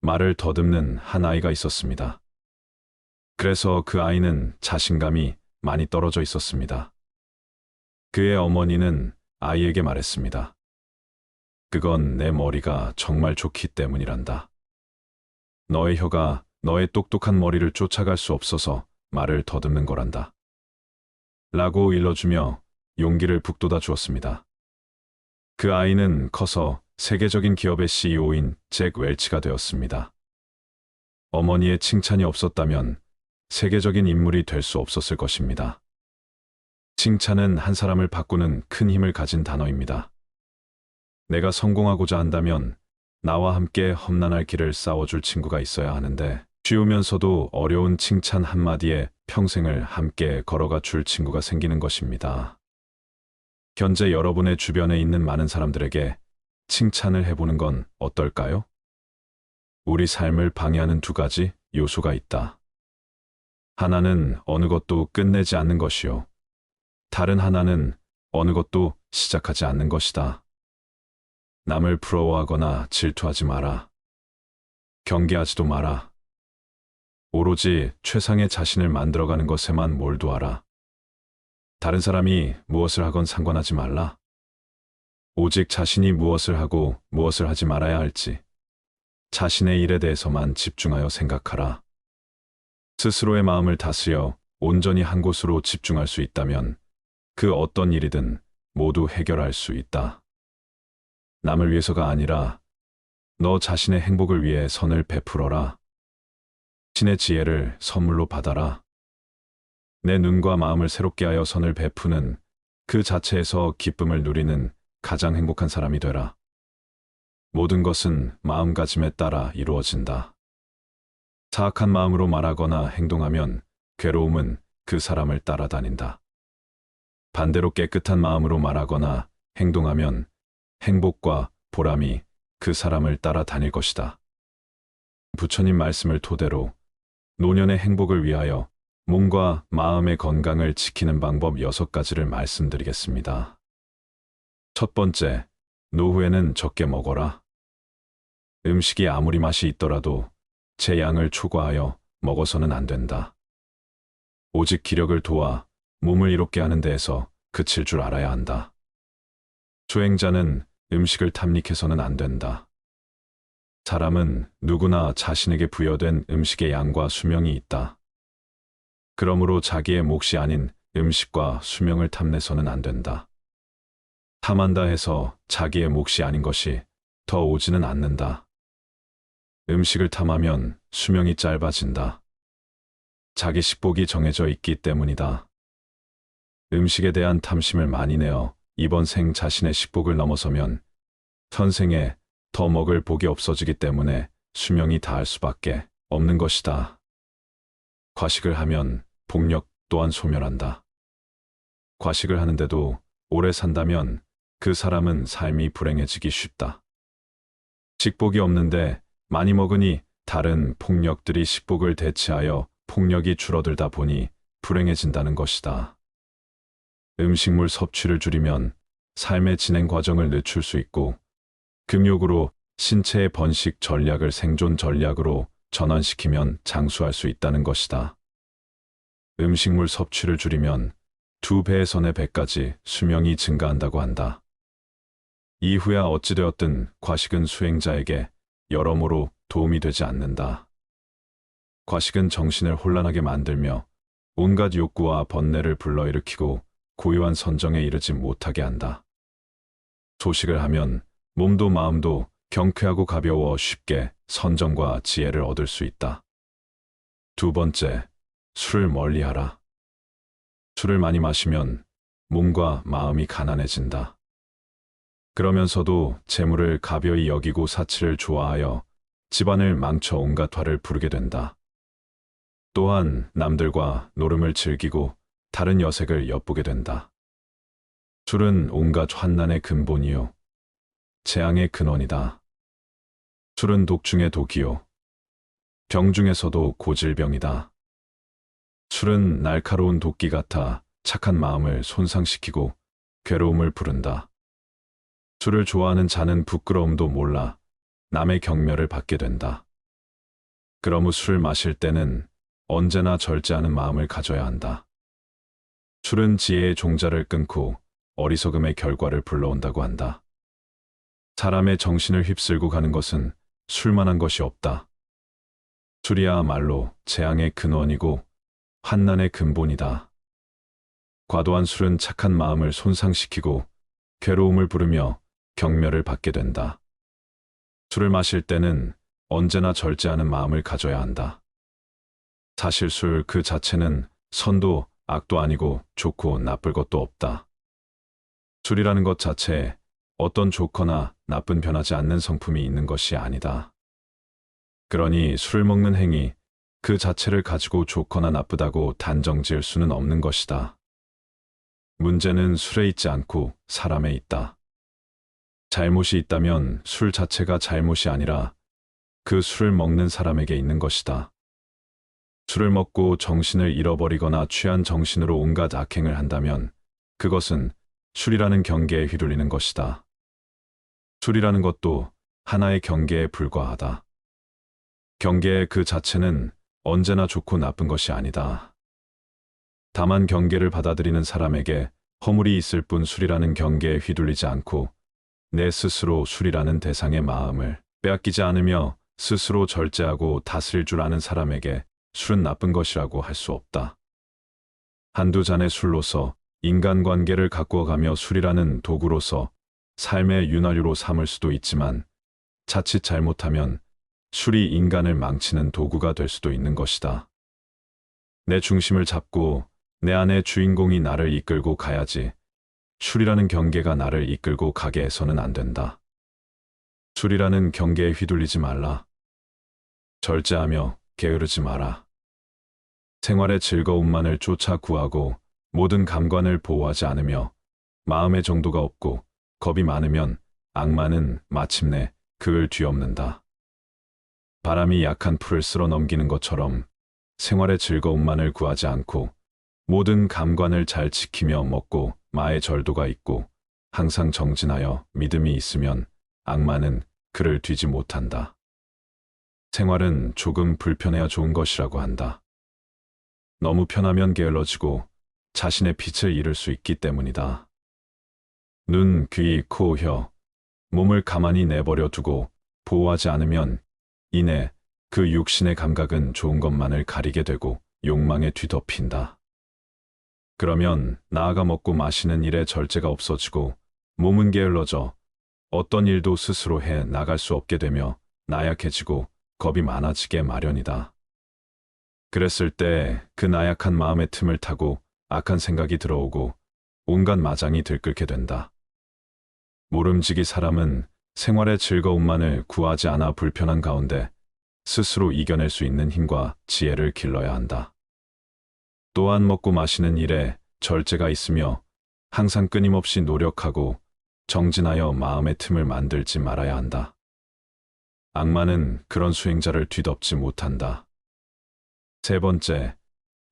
말을 더듬는 한 아이가 있었습니다. 그래서 그 아이는 자신감이 많이 떨어져 있었습니다. 그의 어머니는 아이에게 말했습니다. 그건 내 머리가 정말 좋기 때문이란다. 너의 혀가 너의 똑똑한 머리를 쫓아갈 수 없어서 말을 더듬는 거란다. 라고 일러주며 용기를 북돋아 주었습니다. 그 아이는 커서 세계적인 기업의 CEO인 잭 웰치가 되었습니다. 어머니의 칭찬이 없었다면 세계적인 인물이 될 수 없었을 것입니다. 칭찬은 한 사람을 바꾸는 큰 힘을 가진 단어입니다. 내가 성공하고자 한다면 나와 함께 험난할 길을 싸워줄 친구가 있어야 하는데 쉬우면서도 어려운 칭찬 한마디에 평생을 함께 걸어가 줄 친구가 생기는 것입니다. 현재 여러분의 주변에 있는 많은 사람들에게 칭찬을 해보는 건 어떨까요? 우리 삶을 방해하는 두 가지 요소가 있다. 하나는 어느 것도 끝내지 않는 것이요. 다른 하나는 어느 것도 시작하지 않는 것이다. 남을 부러워하거나 질투하지 마라. 경계하지도 마라. 오로지 최상의 자신을 만들어가는 것에만 몰두하라. 다른 사람이 무엇을 하건 상관하지 말라. 오직 자신이 무엇을 하고 무엇을 하지 말아야 할지 자신의 일에 대해서만 집중하여 생각하라. 스스로의 마음을 다스려 온전히 한 곳으로 집중할 수 있다면 그 어떤 일이든 모두 해결할 수 있다. 남을 위해서가 아니라 너 자신의 행복을 위해 선을 베풀어라. 신의 지혜를 선물로 받아라. 내 눈과 마음을 새롭게 하여 선을 베푸는 그 자체에서 기쁨을 누리는 가장 행복한 사람이 되라. 모든 것은 마음가짐에 따라 이루어진다. 사악한 마음으로 말하거나 행동하면 괴로움은 그 사람을 따라다닌다. 반대로 깨끗한 마음으로 말하거나 행동하면 행복과 보람이 그 사람을 따라다닐 것이다. 부처님 말씀을 토대로 노년의 행복을 위하여 몸과 마음의 건강을 지키는 방법 6가지를 말씀드리겠습니다. 첫 번째, 노후에는 적게 먹어라. 음식이 아무리 맛이 있더라도 제 양을 초과하여 먹어서는 안 된다. 오직 기력을 도와 몸을 이롭게 하는 데에서 그칠 줄 알아야 한다. 수행자는 음식을 탐닉해서는 안 된다. 사람은 누구나 자신에게 부여된 음식의 양과 수명이 있다. 그러므로 자기의 몫이 아닌 음식과 수명을 탐내서는 안 된다. 탐한다 해서 자기의 몫이 아닌 것이 더 오지는 않는다. 음식을 탐하면 수명이 짧아진다. 자기 식복이 정해져 있기 때문이다. 음식에 대한 탐심을 많이 내어 이번 생 자신의 식복을 넘어서면 현생에 더 먹을 복이 없어지기 때문에 수명이 다할 수밖에 없는 것이다. 과식을 하면 복력 또한 소멸한다. 과식을 하는데도 오래 산다면 그 사람은 삶이 불행해지기 쉽다. 식복이 없는데 많이 먹으니 다른 폭력들이 식복을 대체하여 폭력이 줄어들다 보니 불행해진다는 것이다. 음식물 섭취를 줄이면 삶의 진행 과정을 늦출 수 있고 금욕으로 신체의 번식 전략을 생존 전략으로 전환시키면 장수할 수 있다는 것이다. 음식물 섭취를 줄이면 2배에서의 100까지 수명이 증가한다고 한다. 이후야 어찌되었든 과식은 수행자에게 여러모로 도움이 되지 않는다. 과식은 정신을 혼란하게 만들며 온갖 욕구와 번뇌를 불러일으키고 고요한 선정에 이르지 못하게 한다. 소식을 하면 몸도 마음도 경쾌하고 가벼워 쉽게 선정과 지혜를 얻을 수 있다. 두 번째, 술을 멀리하라. 술을 많이 마시면 몸과 마음이 가난해진다. 그러면서도 재물을 가벼이 여기고 사치를 좋아하여 집안을 망쳐 온갖 화를 부르게 된다. 또한 남들과 노름을 즐기고 다른 여색을 엿보게 된다. 술은 온갖 환난의 근본이요, 재앙의 근원이다. 술은 독 중의 독이요, 병 중에서도 고질병이다. 술은 날카로운 도끼 같아 착한 마음을 손상시키고 괴로움을 부른다. 술을 좋아하는 자는 부끄러움도 몰라 남의 경멸을 받게 된다. 그러므 술 마실 때는 언제나 절제하는 마음을 가져야 한다. 술은 지혜의 종자를 끊고 어리석음의 결과를 불러온다고 한다. 사람의 정신을 휩쓸고 가는 것은 술만한 것이 없다. 술이야말로 재앙의 근원이고 환난의 근본이다. 과도한 술은 착한 마음을 손상시키고 괴로움을 부르며 경멸을 받게 된다. 술을 마실 때는 언제나 절제하는 마음을 가져야 한다. 사실 술 그 자체는 선도 악도 아니고 좋고 나쁠 것도 없다. 술이라는 것 자체에 어떤 좋거나 나쁜 변하지 않는 성품이 있는 것이 아니다. 그러니 술을 먹는 행위 그 자체를 가지고 좋거나 나쁘다고 단정 지을 수는 없는 것이다. 문제는 술에 있지 않고 사람에 있다. 잘못이 있다면 술 자체가 잘못이 아니라 그 술을 먹는 사람에게 있는 것이다. 술을 먹고 정신을 잃어버리거나 취한 정신으로 온갖 악행을 한다면 그것은 술이라는 경계에 휘둘리는 것이다. 술이라는 것도 하나의 경계에 불과하다. 경계의 그 자체는 언제나 좋고 나쁜 것이 아니다. 다만 경계를 받아들이는 사람에게 허물이 있을 뿐 술이라는 경계에 휘둘리지 않고 내 스스로 술이라는 대상의 마음을 빼앗기지 않으며 스스로 절제하고 다스릴 줄 아는 사람에게 술은 나쁜 것이라고 할 수 없다. 한두 잔의 술로서 인간관계를 가꾸어가며 술이라는 도구로서 삶의 윤활유로 삼을 수도 있지만 자칫 잘못하면 술이 인간을 망치는 도구가 될 수도 있는 것이다. 내 중심을 잡고 내 안의 주인공이 나를 이끌고 가야지 술이라는 경계가 나를 이끌고 가게 해서는 안 된다. 술이라는 경계에 휘둘리지 말라. 절제하며 게으르지 마라. 생활의 즐거움만을 쫓아 구하고 모든 감관을 보호하지 않으며 마음의 정도가 없고 겁이 많으면 악마는 마침내 그를 뒤엎는다. 바람이 약한 풀을 쓸어 넘기는 것처럼 생활의 즐거움만을 구하지 않고 모든 감관을 잘 지키며 먹고 마의 절도가 있고 항상 정진하여 믿음이 있으면 악마는 그를 뒤지 못한다. 생활은 조금 불편해야 좋은 것이라고 한다. 너무 편하면 게을러지고 자신의 빛을 잃을 수 있기 때문이다. 눈, 귀, 코, 혀, 몸을 가만히 내버려 두고 보호하지 않으면 이내 그 육신의 감각은 좋은 것만을 가리게 되고 욕망에 뒤덮인다. 그러면 나아가 먹고 마시는 일에 절제가 없어지고 몸은 게을러져 어떤 일도 스스로 해 나갈 수 없게 되며 나약해지고 겁이 많아지게 마련이다. 그랬을 때 그 나약한 마음의 틈을 타고 악한 생각이 들어오고 온갖 마장이 들끓게 된다. 모름지기 사람은 생활의 즐거움만을 구하지 않아 불편한 가운데 스스로 이겨낼 수 있는 힘과 지혜를 길러야 한다. 또한 먹고 마시는 일에 절제가 있으며 항상 끊임없이 노력하고 정진하여 마음의 틈을 만들지 말아야 한다. 악마는 그런 수행자를 뒤덮지 못한다. 세 번째,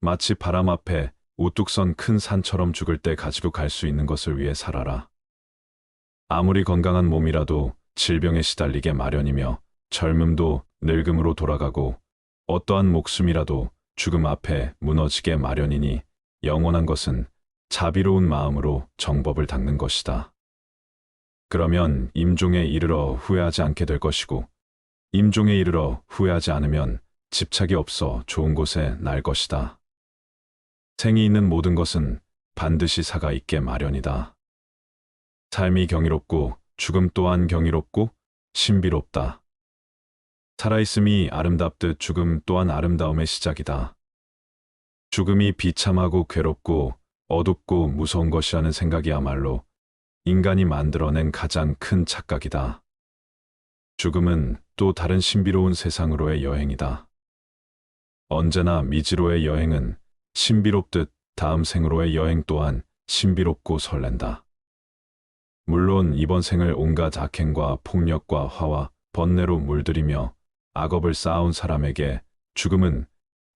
마치 바람 앞에 우뚝 선 큰 산처럼 죽을 때 가지고 갈 수 있는 것을 위해 살아라. 아무리 건강한 몸이라도 질병에 시달리게 마련이며 젊음도 늙음으로 돌아가고 어떠한 목숨이라도 죽음 앞에 무너지게 마련이니 영원한 것은 자비로운 마음으로 정법을 닦는 것이다. 그러면 임종에 이르러 후회하지 않게 될 것이고 임종에 이르러 후회하지 않으면 집착이 없어 좋은 곳에 날 것이다. 생이 있는 모든 것은 반드시 사가 있게 마련이다. 삶이 경이롭고 죽음 또한 경이롭고 신비롭다. 살아있음이 아름답듯 죽음 또한 아름다움의 시작이다. 죽음이 비참하고 괴롭고 어둡고 무서운 것이라는 생각이야말로 인간이 만들어낸 가장 큰 착각이다. 죽음은 또 다른 신비로운 세상으로의 여행이다. 언제나 미지로의 여행은 신비롭듯 다음 생으로의 여행 또한 신비롭고 설렌다. 물론 이번 생을 온갖 악행과 폭력과 화와 번뇌로 물들이며 악업을 쌓아온 사람에게 죽음은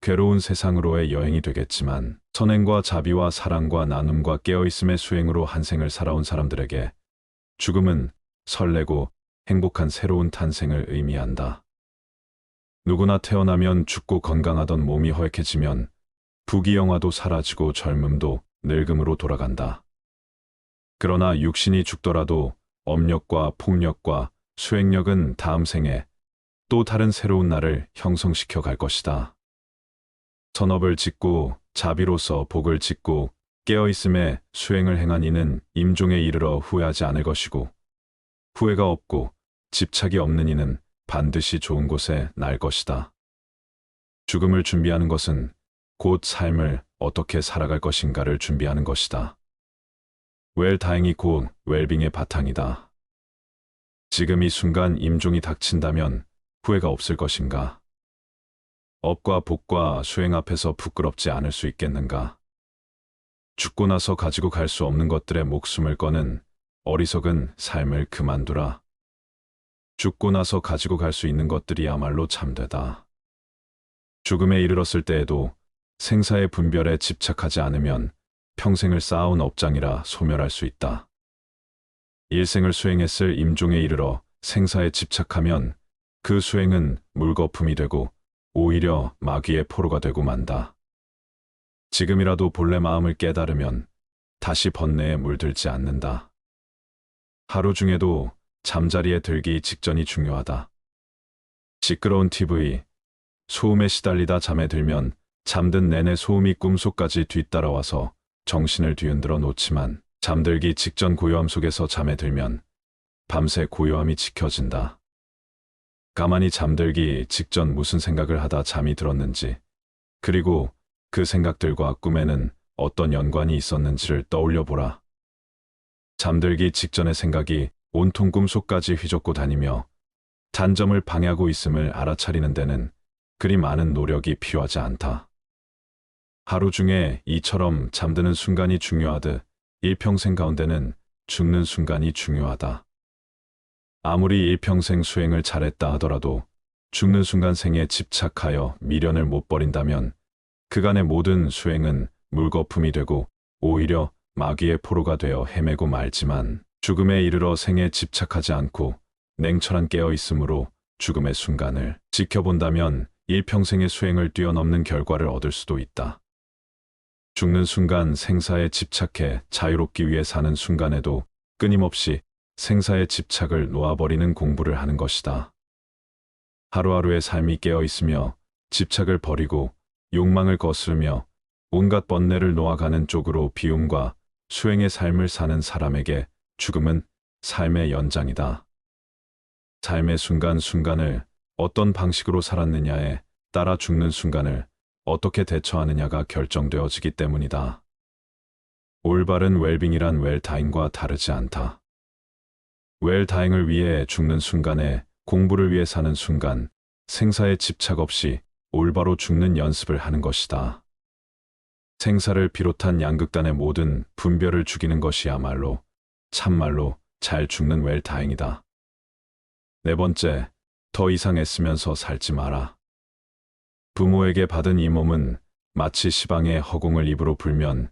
괴로운 세상으로의 여행이 되겠지만, 선행과 자비와 사랑과 나눔과 깨어있음의 수행으로 한 생을 살아온 사람들에게 죽음은 설레고 행복한 새로운 탄생을 의미한다. 누구나 태어나면 죽고 건강하던 몸이 허약해지면 부귀영화도 사라지고 젊음도 늙음으로 돌아간다. 그러나 육신이 죽더라도 업력과 폭력과 수행력은 다음 생에 또 다른 새로운 나를 형성시켜 갈 것이다. 선업을 짓고 자비로서 복을 짓고 깨어있음에 수행을 행한 이는 임종에 이르러 후회하지 않을 것이고, 후회가 없고 집착이 없는 이는 반드시 좋은 곳에 날 것이다. 죽음을 준비하는 것은 곧 삶을 어떻게 살아갈 것인가를 준비하는 것이다. 웰다잉이 곧 웰빙의 바탕이다. 지금 이 순간 임종이 닥친다면 후회가 없을 것인가? 업과 복과 수행 앞에서 부끄럽지 않을 수 있겠는가? 죽고 나서 가지고 갈 수 없는 것들에 목숨을 거는 어리석은 삶을 그만두라. 죽고 나서 가지고 갈 수 있는 것들이야말로 참되다. 죽음에 이르렀을 때에도 생사의 분별에 집착하지 않으면 평생을 쌓아온 업장이라 소멸할 수 있다. 일생을 수행했을 임종에 이르러 생사에 집착하면 그 수행은 물거품이 되고 오히려 마귀의 포로가 되고 만다. 지금이라도 본래 마음을 깨달으면 다시 번뇌에 물들지 않는다. 하루 중에도 잠자리에 들기 직전이 중요하다. 시끄러운 TV, 소음에 시달리다 잠에 들면 잠든 내내 소음이 꿈속까지 뒤따라와서 정신을 뒤흔들어 놓지만, 잠들기 직전 고요함 속에서 잠에 들면 밤새 고요함이 지켜진다. 가만히 잠들기 직전 무슨 생각을 하다 잠이 들었는지, 그리고 그 생각들과 꿈에는 어떤 연관이 있었는지를 떠올려 보라. 잠들기 직전의 생각이 온통 꿈속까지 휘젓고 다니며 단점을 방해하고 있음을 알아차리는 데는 그리 많은 노력이 필요하지 않다. 하루 중에 이처럼 잠드는 순간이 중요하듯 일평생 가운데는 죽는 순간이 중요하다. 아무리 일평생 수행을 잘했다 하더라도 죽는 순간 생에 집착하여 미련을 못 버린다면 그간의 모든 수행은 물거품이 되고 오히려 마귀의 포로가 되어 헤매고 말지만, 죽음에 이르러 생에 집착하지 않고 냉철한 깨어있음으로 죽음의 순간을 지켜본다면 일평생의 수행을 뛰어넘는 결과를 얻을 수도 있다. 죽는 순간 생사에 집착해 자유롭기 위해 사는 순간에도 끊임없이 생사의 집착을 놓아버리는 공부를 하는 것이다. 하루하루의 삶이 깨어있으며 집착을 버리고 욕망을 거스르며 온갖 번뇌를 놓아가는 쪽으로 비움과 수행의 삶을 사는 사람에게 죽음은 삶의 연장이다. 삶의 순간순간을 어떤 방식으로 살았느냐에 따라 죽는 순간을 어떻게 대처하느냐가 결정되어지기 때문이다. 올바른 웰빙이란 웰다잉과 다르지 않다. 웰다잉을 위해 죽는 순간에 공부를 위해 사는 순간, 생사에 집착 없이 올바로 죽는 연습을 하는 것이다. 생사를 비롯한 양극단의 모든 분별을 죽이는 것이야말로 참말로 잘 죽는 웰다잉이다. 네 번째, 더 이상 애쓰면서 살지 마라. 부모에게 받은 이 몸은 마치 시방의 허공을 입으로 불면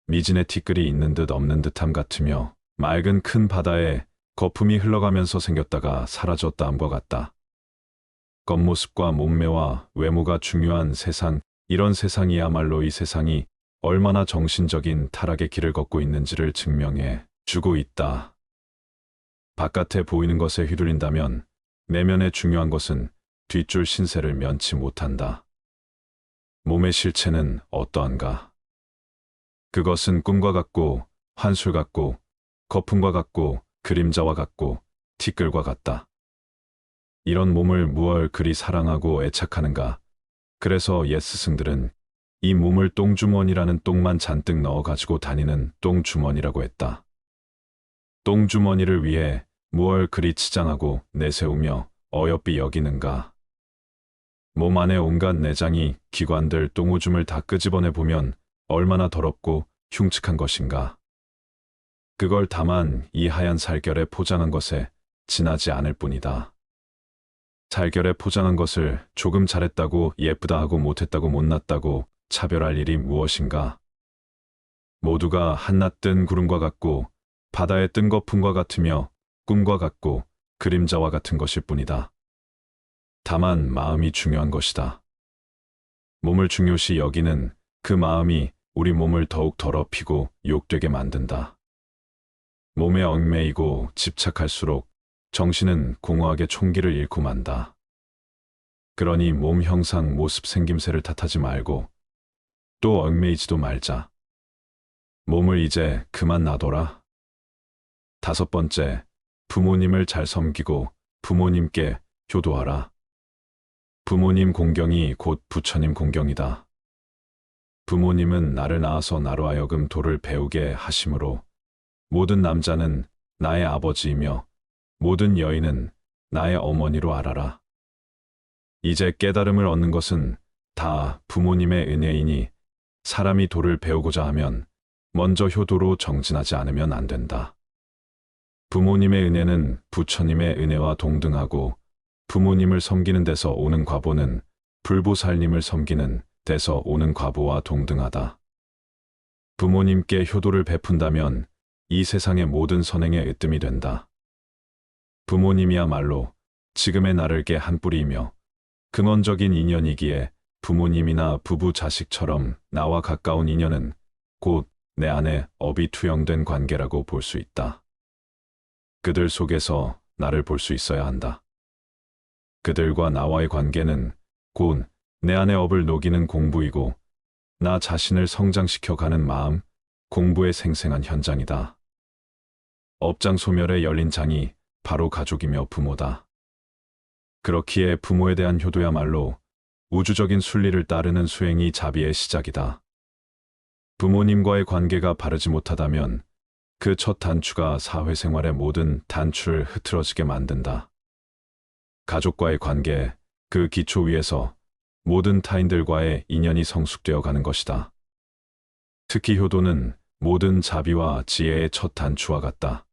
미진의 티끌이 있는 듯 없는 듯함 같으며 맑은 큰 바다에 거품이 흘러가면서 생겼다가 사라졌다함과 같다. 겉모습과 몸매와 외모가 중요한 세상, 이런 세상이야말로 이 세상이 얼마나 정신적인 타락의 길을 걷고 있는지를 증명해 주고 있다. 바깥에 보이는 것에 휘둘린다면 내면에 중요한 것은 뒷줄 신세를 면치 못한다. 몸의 실체는 어떠한가? 그것은 꿈과 같고 환술 같고 거품과 같고 그림자와 같고 티끌과 같다. 이런 몸을 무얼 그리 사랑하고 애착하는가? 그래서 옛 스승들은 이 몸을 똥주머니라는 똥만 잔뜩 넣어 가지고 다니는 똥주머니라고 했다. 똥주머니를 위해 무얼 그리 치장하고 내세우며 어여삐 여기는가? 몸 안의 온갖 내장이 기관들 똥오줌을 다 끄집어내 보면 얼마나 더럽고 흉측한 것인가. 그걸 다만 이 하얀 살결에 포장한 것에 지나지 않을 뿐이다. 살결에 포장한 것을 조금 잘했다고 예쁘다 하고 못했다고 못났다고 차별할 일이 무엇인가? 모두가 한낮 뜬 구름과 같고 바다에 뜬 거품과 같으며 꿈과 같고 그림자와 같은 것일 뿐이다. 다만 마음이 중요한 것이다. 몸을 중요시 여기는 그 마음이 우리 몸을 더욱 더럽히고 욕되게 만든다. 몸에 얽매이고 집착할수록 정신은 공허하게 총기를 잃고 만다. 그러니 몸 형상 모습 생김새를 탓하지 말고 또 얽매이지도 말자. 몸을 이제 그만 놔둬라. 5번째, 부모님을 잘 섬기고 부모님께 효도하라. 부모님 공경이 곧 부처님 공경이다. 부모님은 나를 낳아서 나로 하여금 도를 배우게 하심으로 모든 남자는 나의 아버지이며 모든 여인은 나의 어머니로 알아라. 이제 깨달음을 얻는 것은 다 부모님의 은혜이니 사람이 도를 배우고자 하면 먼저 효도로 정진하지 않으면 안 된다. 부모님의 은혜는 부처님의 은혜와 동등하고 부모님을 섬기는 데서 오는 과보는 불보살님을 섬기는 데서 오는 과보와 동등하다. 부모님께 효도를 베푼다면 이 세상의 모든 선행에 으뜸이 된다. 부모님이야말로 지금의 나를 개 한 뿌리이며 근원적인 인연이기에 부모님이나 부부 자식처럼 나와 가까운 인연은 곧 내 안에 업이 투영된 관계라고 볼 수 있다. 그들 속에서 나를 볼 수 있어야 한다. 그들과 나와의 관계는 곧 내 안의 업을 녹이는 공부이고 나 자신을 성장시켜가는 마음, 공부의 생생한 현장이다. 업장 소멸에 열린 장이 바로 가족이며 부모다. 그렇기에 부모에 대한 효도야말로 우주적인 순리를 따르는 수행이 자비의 시작이다. 부모님과의 관계가 바르지 못하다면 그 첫 단추가 사회생활의 모든 단추를 흐트러지게 만든다. 가족과의 관계, 그 기초 위에서 모든 타인들과의 인연이 성숙되어 가는 것이다. 특히 효도는 모든 자비와 지혜의 첫 단추와 같다.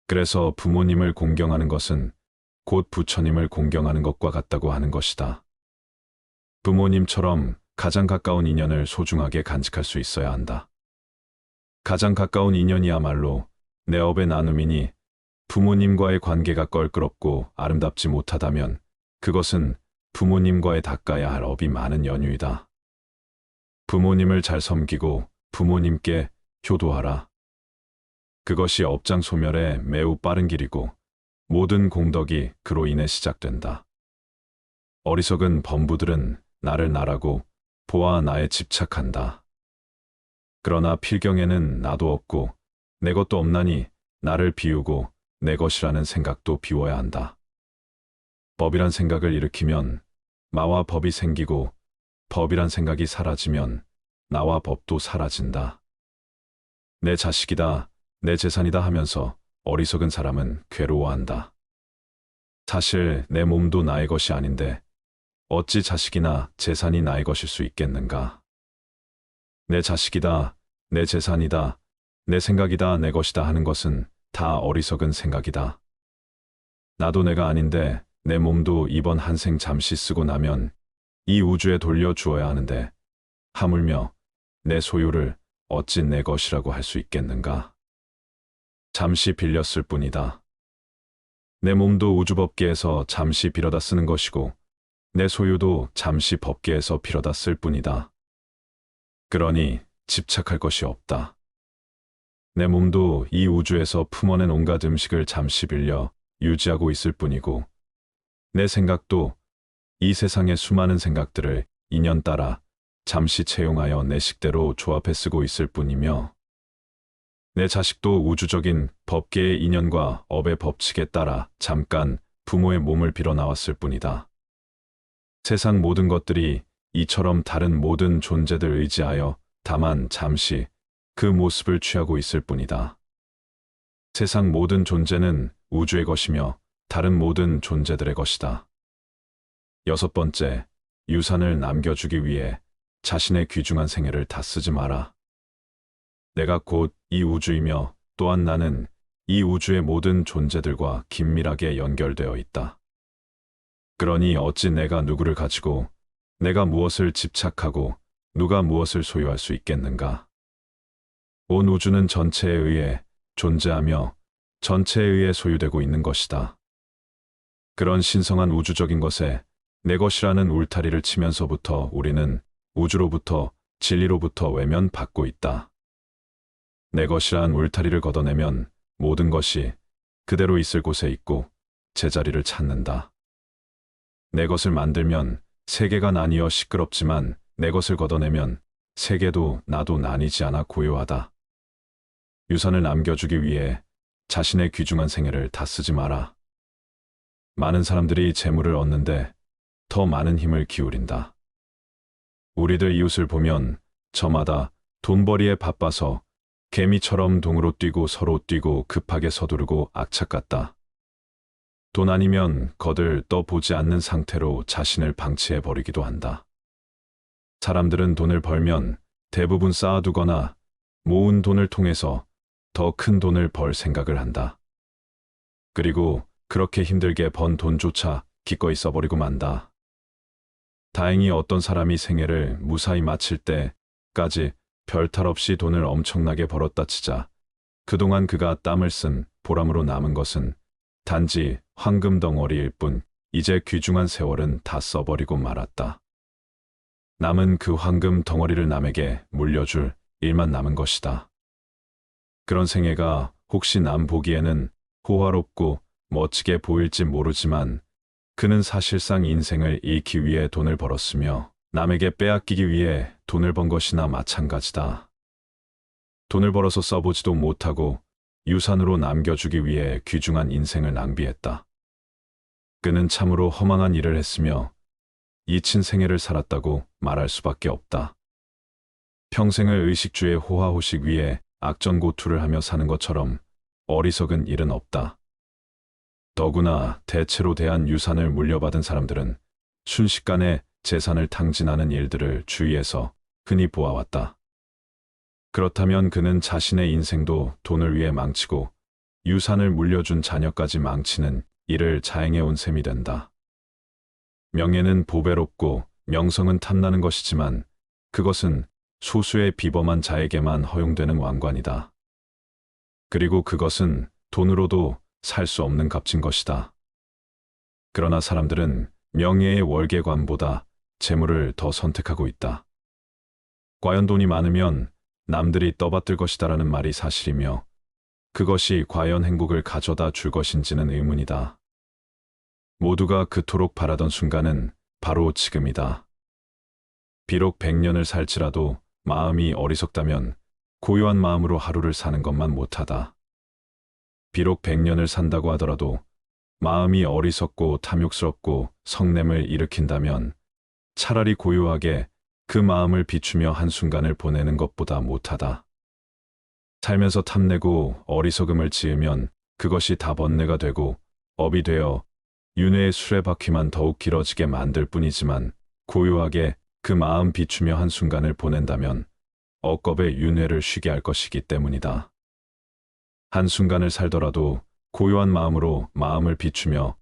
그래서 부모님을 공경하는 것은 곧 부처님을 공경하는 것과 같다고 하는 것이다. 부모님처럼 가장 가까운 인연을 소중하게 간직할 수 있어야 한다. 가장 가까운 인연이야말로 내 업의 나눔이니 부모님과의 관계가 껄끄럽고 아름답지 못하다면 그것은 부모님과의 닦아야 할 업이 많은 연유이다. 부모님을 잘 섬기고 부모님께 효도하라. 그것이 업장 소멸의 매우 빠른 길이고 모든 공덕이 그로 인해 시작된다. 어리석은 범부들은 나를 나라고 보아 나에 집착한다. 그러나 필경에는 나도 없고 내 것도 없나니 나를 비우고 내 것이라는 생각도 비워야 한다. 법이란 생각을 일으키면 마와 법이 생기고 법이란 생각이 사라지면 나와 법도 사라진다. 내 자식이다, 내 재산이다 하면서 어리석은 사람은 괴로워한다. 사실 내 몸도 나의 것이 아닌데 어찌 자식이나 재산이 나의 것일 수 있겠는가? 내 자식이다, 내 재산이다, 내 생각이다, 내 것이다 하는 것은 다 어리석은 생각이다. 나도 내가 아닌데 내 몸도 이번 한 생 잠시 쓰고 나면 이 우주에 돌려주어야 하는데 하물며 내 소유를 어찌 내 것이라고 할 수 있겠는가? 잠시 빌렸을 뿐이다. 내 몸도 우주법계에서 잠시 빌어다 쓰는 것이고 내 소유도 잠시 법계에서 빌어다 쓸 뿐이다. 그러니 집착할 것이 없다. 내 몸도 이 우주에서 품어낸 온갖 음식을 잠시 빌려 유지하고 있을 뿐이고 내 생각도 이 세상의 수많은 생각들을 인연 따라 잠시 채용하여 내 식대로 조합해 쓰고 있을 뿐이며 내 자식도 우주적인 법계의 인연과 업의 법칙에 따라 잠깐 부모의 몸을 빌어 나왔을 뿐이다. 세상 모든 것들이 이처럼 다른 모든 존재들 의지하여 다만 잠시 그 모습을 취하고 있을 뿐이다. 세상 모든 존재는 우주의 것이며 다른 모든 존재들의 것이다. 여섯 번째, 유산을 남겨주기 위해 자신의 귀중한 생애를 다 쓰지 마라. 내가 곧 이 우주이며 또한 나는 이 우주의 모든 존재들과 긴밀하게 연결되어 있다. 그러니 어찌 내가 누구를 가지고 내가 무엇을 집착하고 누가 무엇을 소유할 수 있겠는가? 온 우주는 전체에 의해 존재하며 전체에 의해 소유되고 있는 것이다. 그런 신성한 우주적인 것에 내 것이라는 울타리를 치면서부터 우리는 우주로부터 진리로부터 외면받고 있다. 내 것이란 울타리를 걷어내면 모든 것이 그대로 있을 곳에 있고 제자리를 찾는다. 내 것을 만들면 세계가 나뉘어 시끄럽지만 내 것을 걷어내면 세계도 나도 나뉘지 않아 고요하다. 유산을 남겨주기 위해 자신의 귀중한 생애를 다 쓰지 마라. 많은 사람들이 재물을 얻는데 더 많은 힘을 기울인다. 우리들 이웃을 보면 저마다 돈벌이에 바빠서 개미처럼 동으로 뛰고 서로 뛰고 급하게 서두르고 악착 같다. 돈 아니면 거들 떠보지 않는 상태로 자신을 방치해 버리기도 한다. 사람들은 돈을 벌면 대부분 쌓아두거나 모은 돈을 통해서 더 큰 돈을 벌 생각을 한다. 그리고 그렇게 힘들게 번 돈조차 기꺼이 써버리고 만다. 다행히 어떤 사람이 생애를 무사히 마칠 때까지 별탈 없이 돈을 엄청나게 벌었다 치자 그동안 그가 땀을 쓴 보람으로 남은 것은 단지 황금 덩어리일 뿐 이제 귀중한 세월은 다 써버리고 말았다. 남은 그 황금 덩어리를 남에게 물려줄 일만 남은 것이다. 그런 생애가 혹시 남 보기에는 호화롭고 멋지게 보일지 모르지만 그는 사실상 인생을 잃기 위해 돈을 벌었으며 남에게 빼앗기기 위해 돈을 번 것이나 마찬가지다. 돈을 벌어서 써보지도 못하고 유산으로 남겨주기 위해 귀중한 인생을 낭비했다. 그는 참으로 허망한 일을 했으며 잊힌 생애를 살았다고 말할 수밖에 없다. 평생을 의식주의 호화호식 위에 악전고투를 하며 사는 것처럼 어리석은 일은 없다. 더구나 대체로 대한 유산을 물려받은 사람들은 순식간에 재산을 탕진하는 일들을 주위에서 흔히 보아왔다. 그렇다면 그는 자신의 인생도 돈을 위해 망치고 유산을 물려준 자녀까지 망치는 일을 자행해온 셈이 된다. 명예는 보배롭고 명성은 탐나는 것이지만 그것은 소수의 비범한 자에게만 허용되는 왕관이다. 그리고 그것은 돈으로도 살 수 없는 값진 것이다. 그러나 사람들은 명예의 월계관보다 재물을 더 선택하고 있다. 과연 돈이 많으면 남들이 떠받들 것이다라는 말이 사실이며 그것이 과연 행복을 가져다 줄 것인지는 의문이다. 모두가 그토록 바라던 순간은 바로 지금이다. 비록 100년을 살지라도 마음이 어리석다면 고요한 마음으로 하루를 사는 것만 못하다. 비록 100년을 산다고 하더라도 마음이 어리석고 탐욕스럽고 성냄을 일으킨다면 차라리 고요하게 그 마음을 비추며 한순간을 보내는 것보다 못하다. 살면서 탐내고 어리석음을 지으면 그것이 다 번뇌가 되고 업이 되어 윤회의 수레바퀴만 더욱 길어지게 만들 뿐이지만 고요하게 그 마음 비추며 한순간을 보낸다면 억겁의 윤회를 쉬게 할 것이기 때문이다. 한순간을 살더라도 고요한 마음으로 마음을 비추며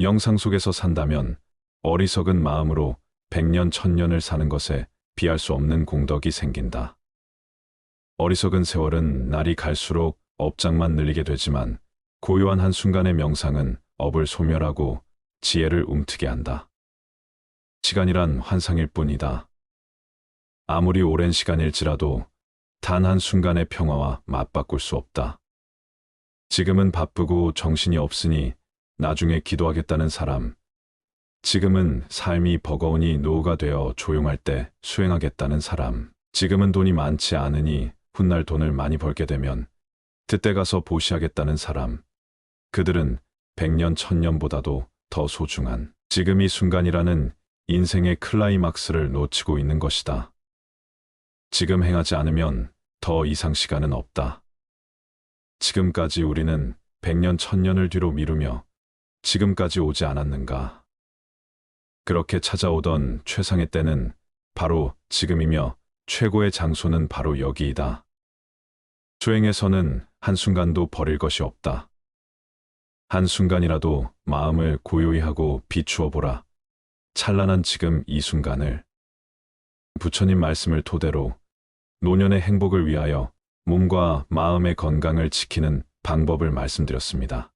영상 속에서 산다면 어리석은 마음으로 100년 1000년을 사는 것에 비할 수 없는 공덕이 생긴다. 어리석은 세월은 날이 갈수록 업장만 늘리게 되지만 고요한 한순간의 명상은 업을 소멸하고 지혜를 움트게 한다. 시간이란 환상일 뿐이다. 아무리 오랜 시간일지라도 단 한순간의 평화와 맞바꿀 수 없다. 지금은 바쁘고 정신이 없으니 나중에 기도하겠다는 사람, 지금은 삶이 버거우니 노후가 되어 조용할 때 수행하겠다는 사람, 지금은 돈이 많지 않으니 훗날 돈을 많이 벌게 되면 그때 가서 보시하겠다는 사람, 그들은 100년 1000년보다도 더 소중한 지금 이 순간이라는 인생의 클라이막스를 놓치고 있는 것이다. 지금 행하지 않으면 더 이상 시간은 없다. 지금까지 우리는 100년 1000년을 뒤로 미루며 지금까지 오지 않았는가. 그렇게 찾아오던 최상의 때는 바로 지금이며 최고의 장소는 바로 여기이다. 수행에서는 한순간도 버릴 것이 없다. 한순간이라도 마음을 고요히 하고 비추어 보라. 찬란한 지금 이 순간을. 부처님 말씀을 토대로 노년의 행복을 위하여 몸과 마음의 건강을 지키는 방법을 말씀드렸습니다.